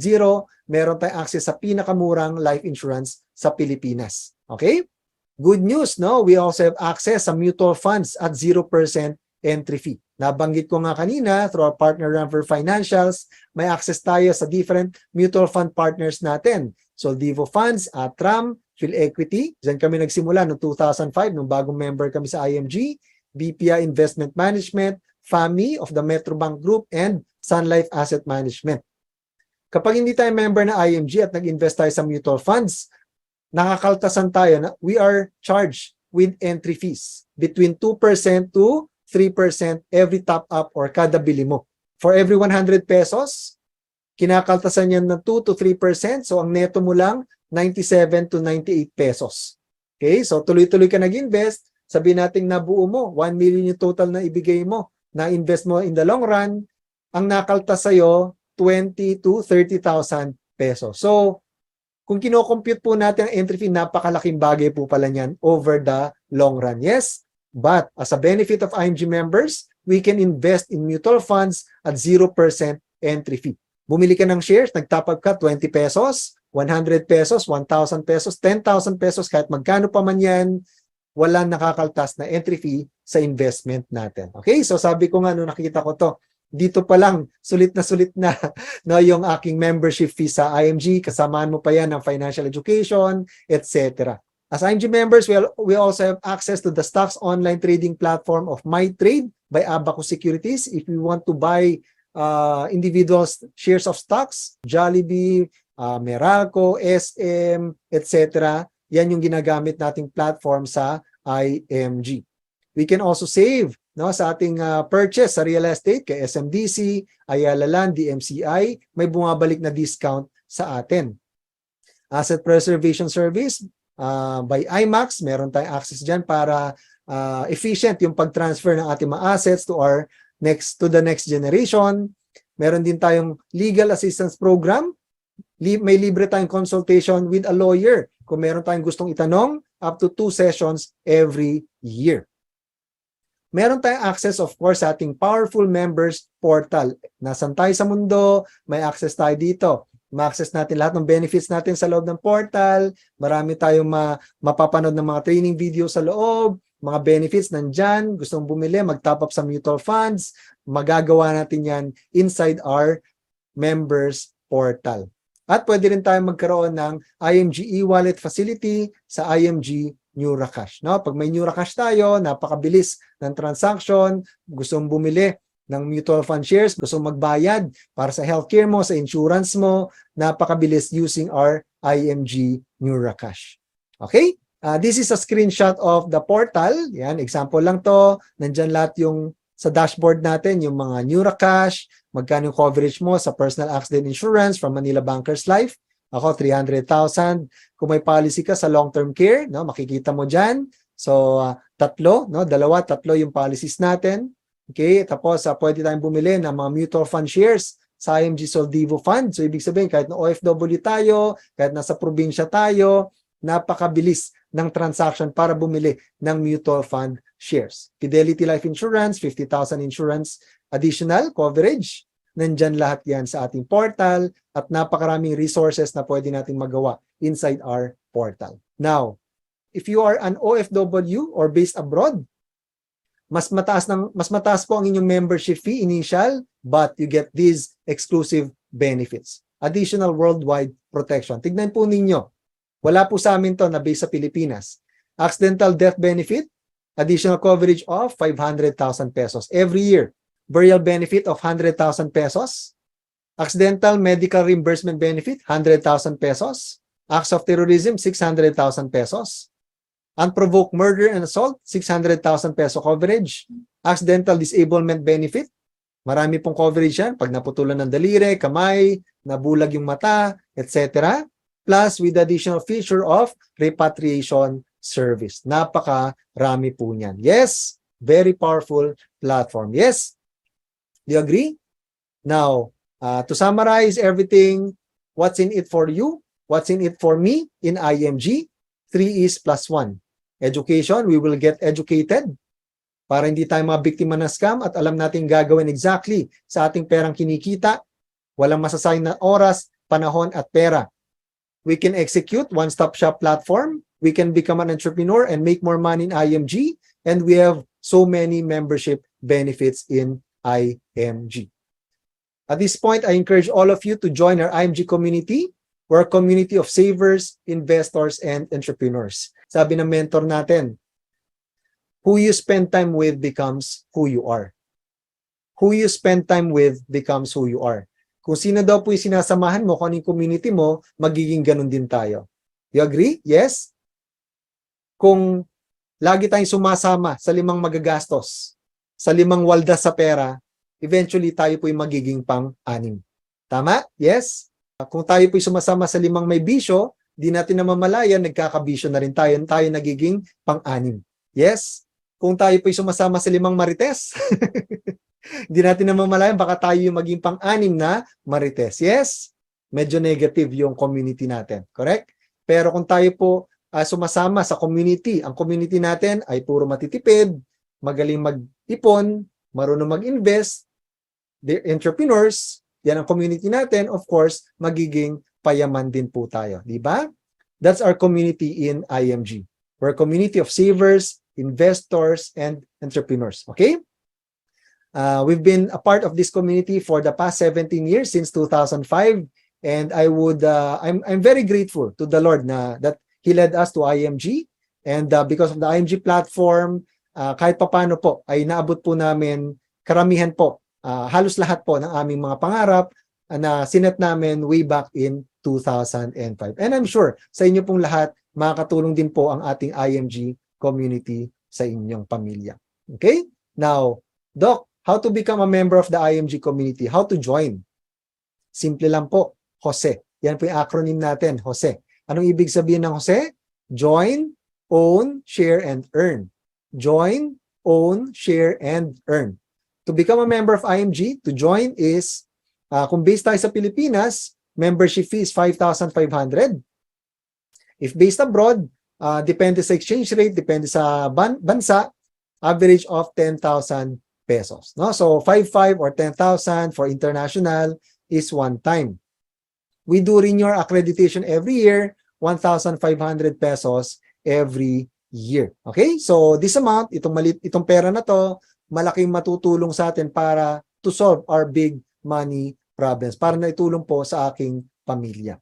meron tayong access sa pinakamurang life insurance sa Pilipinas. Okay? Good news, no? We also have access sa mutual funds at 0% entry fee. Nabanggit ko nga kanina, through our partner Ramper Financials, may access tayo sa different mutual fund partners natin. Soldivo Funds, Atram, PhilEquity, dyan kami nagsimula noong 2005, nung bagong member kami sa IMG, BPI Investment Management, FAMI of the Metrobank Group, and Sun Life Asset Management. Kapag hindi tayo member na IMG at nag-invest tayo sa mutual funds, nakakaltasan tayo na we are charged with entry fees between 2% to 3% every top up or kada bili mo. For every 100 pesos, kinakaltasan yan ng 2 to 3%. So, ang neto mo lang, 97 to 98 pesos. Okay? So, tuloy-tuloy ka nag-invest. Sabihin natin nabuo mo, 1 million yung total na ibigay mo, na-invest mo in the long run, ang nakaltas sa'yo, 20 to 30,000 pesos. So, kung kino-compute po natin ang entry fee, napakalaking bagay po pala niyan over the long run. Yes, but as a benefit of IMG members, we can invest in mutual funds at 0% entry fee. Bumili ka ng shares, nag-top up ka 20 pesos, 100 pesos, 1,000 pesos, 10,000 pesos, kahit magkano pa man yan, walang nakakaltas na entry fee sa investment natin. Okay, so sabi ko nga nung nakita ko to, dito pa lang, sulit na no, yung aking membership fee sa IMG, kasamaan mo pa yan ng financial education, etc. As IMG members, we also have access to the stocks online trading platform of MyTrade by Abacus Securities. If you want to buy individual shares of stocks, Jollibee, Meralco, SM, etc., yan yung ginagamit nating platform sa IMG. We can also save no, sa ating purchase sa real estate kay SMDC, Ayala Land, DMCI, may bumabalik na discount sa atin. Asset Preservation Service by IMAX, meron tayong access dyan para efficient yung pag-transfer ng ating mga assets to the next generation. Meron din tayong legal assistance program. May libre tayong consultation with a lawyer kung meron tayong gustong itanong, up to 2 sessions every year. Meron tayong access, of course, sa ating powerful members portal. Nasaan tayo sa mundo, may access tayo dito. Ma-access natin lahat ng benefits natin sa loob ng portal. Marami tayong mapapanood ng mga training video sa loob. Mga benefits nandyan. Gustong bumili, mag-top up sa mutual funds. Magagawa natin yan inside our members portal. At pwede rin tayong magkaroon ng IMG e-wallet facility sa IMG NeuraCash. No? Pag may NeuraCash tayo, napakabilis ng transaction, gustong bumili ng mutual fund shares, gustong magbayad para sa healthcare mo, sa insurance mo, napakabilis using our IMG NeuraCash. Okay? This is a screenshot of the portal. Yan, example lang to. Nandyan lahat yung sa dashboard natin, yung mga NeuraCash, magkano yung coverage mo sa personal accident insurance from Manila Bankers Life. Ako, 300,000. Kung may policy ka sa long-term care, no, makikita mo dyan. So, tatlo, no, tatlo yung policies natin. Okay, tapos pwede tayong bumili ng mga mutual fund shares sa IMG Soldivo Fund. So, ibig sabihin, kahit na OFW tayo, kahit nasa probinsya tayo, napakabilis ng transaction para bumili ng mutual fund shares. Fidelity Life Insurance, 50,000 insurance additional coverage. Nandyan lahat yan sa ating portal at napakaraming resources na pwede natin magawa inside our portal. Now, if you are an OFW or based abroad, mas mataas po ang inyong membership fee initial, but you get these exclusive benefits. Additional worldwide protection. Tignan po ninyo. Wala po sa amin to na based sa Pilipinas. Accidental death benefit, additional coverage of 500,000 pesos every year. Burial benefit of 100,000 pesos. Accidental medical reimbursement benefit, 100,000 pesos. Acts of terrorism, 600,000 pesos. Unprovoked murder and assault, 600,000 peso coverage. Accidental disablement benefit, marami pong coverage yan. Pag naputulan ng daliri, kamay, nabulag yung mata, etc. Plus with the additional feature of repatriation service. Napakarami po niyan. Yes, very powerful platform. Yes, do you agree? Now, to summarize everything, what's in it for you? What's in it for me in IMG? 3 is plus 1. Education, we will get educated para hindi tayo mga biktima ng scam at alam natin gagawin exactly sa ating perang kinikita. Walang masasayang na oras, panahon at pera. We can execute one-stop shop platform. We can become an entrepreneur and make more money in IMG. And we have so many membership benefits in IMG. At this point, I encourage all of you to join our IMG community. We're a community of savers, investors, and entrepreneurs. Sabi ng mentor natin, who you spend time with becomes who you are. Who you spend time with becomes who you are. Kung sino daw po yung sinasamahan mo, kung ano yung community mo, magiging ganun din tayo. You agree? Yes? Kung lagi tayong sumasama sa 5 magagastos, sa 5 waldas sa pera, eventually tayo po yung magiging pang-6. Tama? Yes? Kung tayo po yung sumasama sa 5 may bisyo, di natin namamalayan, nagkakabisyo na rin tayo, tayo nagiging pang-6. Yes? Kung tayo po yung sumasama sa 5 marites, hindi natin namamalayan, baka tayo yung maging pang-6 na marites. Yes? Medyo negative yung community natin. Correct? Pero kung tayo po sumasama sa community, ang community natin ay puro matitipid, magaling mag-ipon, marunong mag-invest, they're entrepreneurs, yan ang community natin, of course, magiging payaman din po tayo. Di ba? That's our community in IMG. We're a community of savers, investors, and entrepreneurs. Okay? We've been a part of this community for the past 17 years, since 2005, and I'm very grateful to the Lord that He led us to IMG, and because of the IMG platform, kahit papano po ay naabot po namin karamihan po, halos lahat po ng aming mga pangarap na sinet namin way back in 2005. And I'm sure sa inyo pong lahat, makakatulong din po ang ating IMG community sa inyong pamilya. Okay? Now, Doc, how to become a member of the IMG community? How to join? Simple lang po, Jose. Yan po yung acronym natin, Jose. Anong ibig sabihin ng Jose? Join, own, share, and earn. Join, own, share, and earn. To become a member of IMG, to join is, kung based tayo sa Pilipinas, membership fee is 5,500. If based abroad, depende sa exchange rate, depende sa bansa, average of 10,000 pesos. No? So 5,500 or 10,000 for international is one time. We do renew our accreditation every year, 1,500 pesos every year. Okay? So this amount, itong pera na to, malaking matutulong sa atin para to solve our big money problems, para na itulong po sa aking pamilya.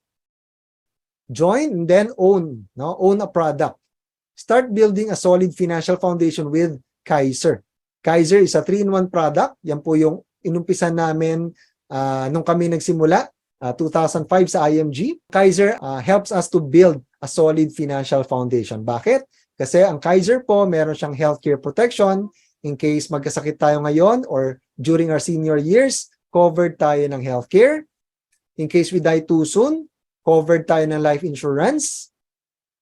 Join and then own, no? Own a product. Start building a solid financial foundation with Kaiser. Kaiser is a 3-in-1 product. Yan po yung inumpisan namin nung kami nagsimula, 2005 sa IMG. Kaiser helps us to build a solid financial foundation. Bakit? Kasi ang Kaiser po, meron siyang healthcare protection. In case magkasakit tayo ngayon or during our senior years, covered tayo ng healthcare. In case we die too soon, covered tayo ng life insurance.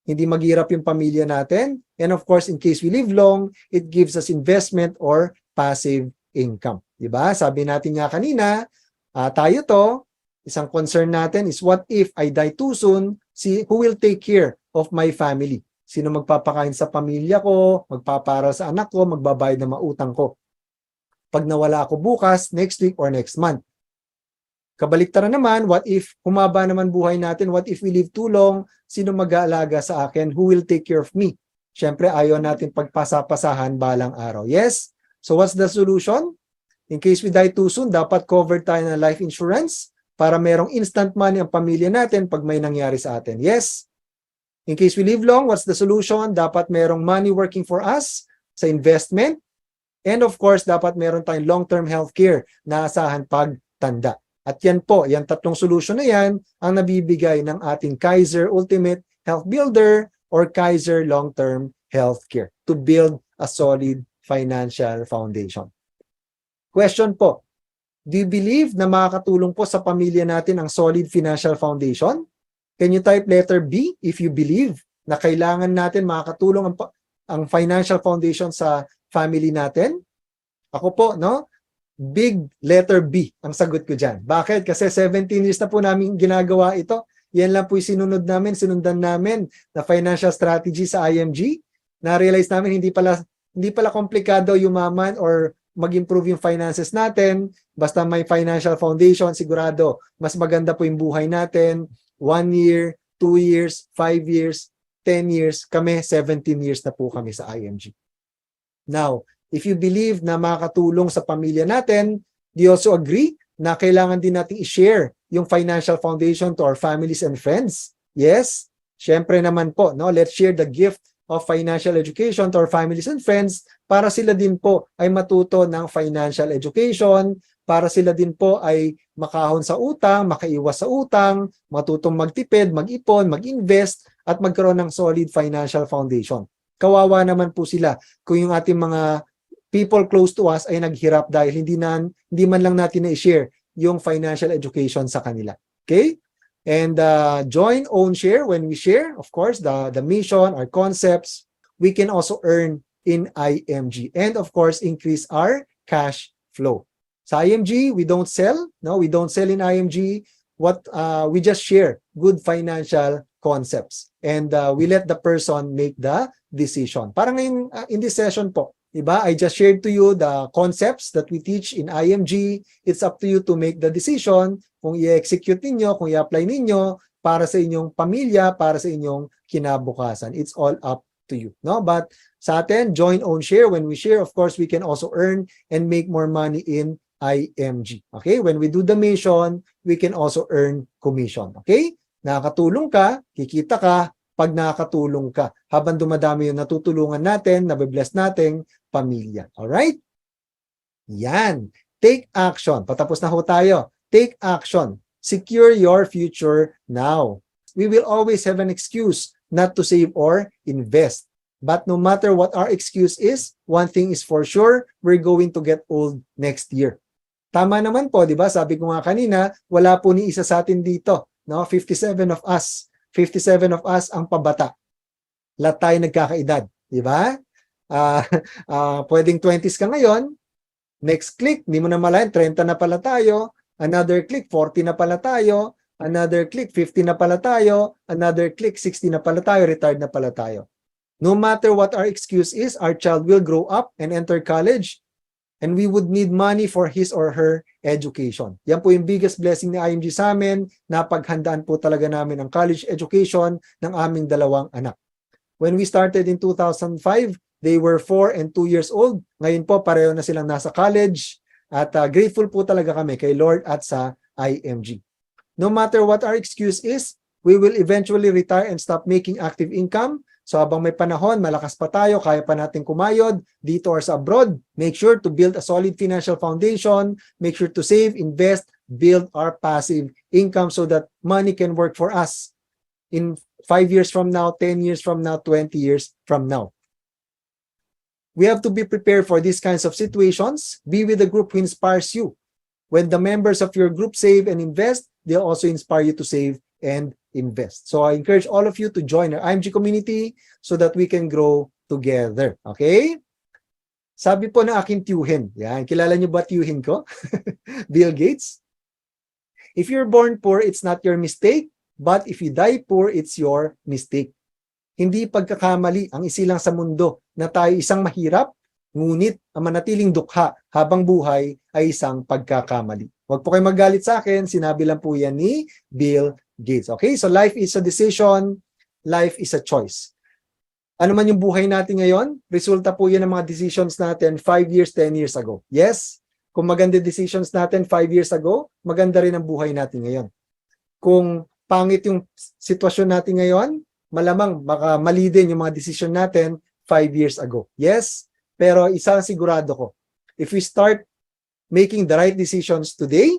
Hindi maghirap yung pamilya natin. And of course, in case we live long, it gives us investment or passive income. Diba? Sabi natin nga kanina, tayo to, isang concern natin is what if I die too soon? Who will take care of my family? Sino magpapakain sa pamilya ko, magpaparal sa anak ko, magbabayad ng mautang ko? Pag nawala ako bukas, next week or next month. Kabaliktaran naman, what if humaba naman buhay natin? What if we live too long? Sino mag-aalaga sa akin? Who will take care of me? Siyempre, ayaw natin pagpasa-pasahan balang araw. Yes? So what's the solution? In case we die too soon, dapat cover tayo ng life insurance para merong instant money ang pamilya natin pag may nangyari sa atin. Yes? In case we live long, what's the solution? Dapat merong money working for us sa investment. And of course, dapat meron tayong long-term healthcare na asahan pag tanda. At yan po, yan tatlong solution na yan ang nabibigay ng ating Kaiser Ultimate Health Builder or Kaiser Long-Term Healthcare to build a solid financial foundation. Question po, do you believe na makakatulong po sa pamilya natin ang solid financial foundation? Can you type letter B if you believe na kailangan natin makakatulong ang financial foundation sa family natin? Ako po, no? Big letter B ang sagot ko dyan. Bakit? Kasi 17 years na po namin ginagawa ito. Yan lang po yung sinundan namin na financial strategy sa IMG. Na-realize namin hindi pala komplikado yumaman or mag-improve yung finances natin. Basta may financial foundation, sigurado mas maganda po yung buhay natin. 1 year, 2 years, 5 years, 10 years. Kami, 17 years na po kami sa IMG. Now, if you believe na makakatulong sa pamilya natin, do you also agree na kailangan din natin i-share yung financial foundation to our families and friends? Yes? Siyempre naman po, no? Let's share the gift of financial education to our families and friends para sila din po ay matuto ng financial education, para sila din po ay makahon sa utang, makaiwas sa utang, matutong magtipid, mag-ipon, mag-invest, at magkaroon ng solid financial foundation. Kawawa naman po sila kung yung ating mga people close to us ay naghirap dahil hindi man lang natin na-share yung financial education sa kanila. Okay? And join, own, share. When we share, of course, the mission, our concepts, we can also earn in IMG. And of course, increase our cash flow. Sa IMG, we don't sell. No, we don't sell in IMG. We just share good financial concepts. And we let the person make the decision. Parang in this session po, diba? I just shared to you the concepts that we teach in IMG. It's up to you to make the decision kung i-execute ninyo, kung i-apply ninyo para sa inyong pamilya, para sa inyong kinabukasan. It's all up to you. No? But sa atin, join, own, share. When we share, of course, we can also earn and make more money in IMG. Okay? When we do the mission, we can also earn commission. Okay? Nakakatulong ka, kikita ka, pag nakakatulong ka. Habang dumadami yung natutulungan natin, nabibless nating pamilya. Alright? Yan. Take action. Patapos na ho tayo. Take action. Secure your future now. We will always have an excuse not to save or invest. But no matter what our excuse is, one thing is for sure, we're going to get old next year. Tama naman po, di ba? Sabi ko nga kanina, wala po ni isa sa atin dito. No? 57 of us. 57 of us ang pabata. Lahat tayo nagkakaedad. Di ba? Pwedeng 20s ka ngayon. Next click, hindi mo na malayan, 30 na pala tayo. Another click, 40 na pala tayo. Another click, 50 na pala tayo. Another click, 60 na pala tayo. Retired na pala tayo. No matter what our excuse is, our child will grow up and enter college and we would need money for his or her education. Yan po yung biggest blessing ni IMG sa amin, na paghandaan po talaga namin ang college education ng aming dalawang anak. When we started in 2005, they were 4 and 2 years old. Ngayon po, pareho na silang nasa college at grateful po talaga kami kay Lord at sa IMG. No matter what our excuse is, we will eventually retire and stop making active income. So habang may panahon, malakas pa tayo, kaya pa natin kumayod dito or sa abroad, make sure to build a solid financial foundation, make sure to save, invest, build our passive income so that money can work for us in 5 years from now, 10 years from now, 20 years from now. We have to be prepared for these kinds of situations. Be with a group who inspires you. When the members of your group save and invest, they'll also inspire you to save and invest. So I encourage all of you to join our IMG community so that we can grow together. Okay? Sabi po ng aking tiyuhin, yan, kilala niyo ba tiyuhin ko? Bill Gates. If you're born poor, it's not your mistake, but if you die poor, it's your mistake. Hindi pagkakamali ang isilang sa mundo na tayo isang mahirap, ngunit ang manatiling dukha habang buhay ay isang pagkakamali. Huwag po kayo magalit sa akin, sinabi lang po yan ni Bill Gates. Okay, so life is a decision, life is a choice. Ano man yung buhay natin ngayon, resulta po yan ng mga decisions natin 5 years, 10 years ago. Yes, kung maganda decisions natin 5 years ago, maganda rin ang buhay natin ngayon. Kung pangit yung sitwasyon natin ngayon, malamang baka mali din yung mga decision natin 5 years ago. Yes, pero isang sigurado ko, if we start making the right decisions today,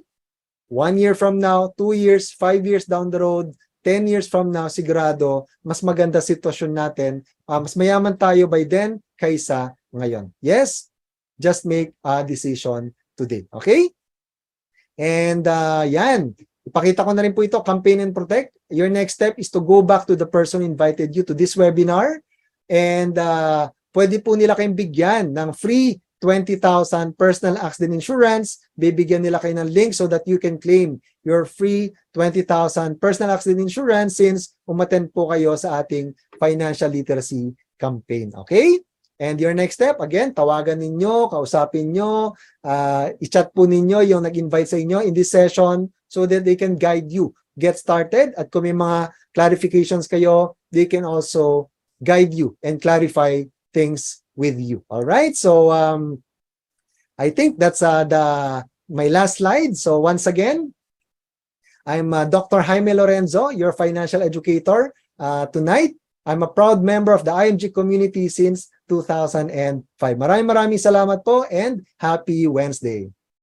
1 year from now, 2 years, 5 years down the road, 10 years from now, sigurado, mas maganda sitwasyon natin, mas mayaman tayo by then kaysa ngayon. Yes, just make a decision today. Okay? And yan, ipakita ko na rin po ito, Campaign and Protect. Your next step is to go back to the person who invited you to this webinar and pwede po nila kayong bigyan ng free 20,000 personal accident insurance. Bibigyan nila kayo ng link so that you can claim your free 20,000 personal accident insurance since umattend po kayo sa ating financial literacy campaign. Okay? And your next step, again, tawagan ninyo, kausapin nyo, i-chat po ninyo yung nag-invite sa inyo in this session so that they can guide you. Get started at kung may mga clarifications kayo, they can also guide you and clarify things with you. All right? So I think that's my last slide. So once again, I'm Dr. Jaime Lorenzo, your financial educator. Tonight, I'm a proud member of the IMG community since 2005. Maraming salamat po and happy Wednesday.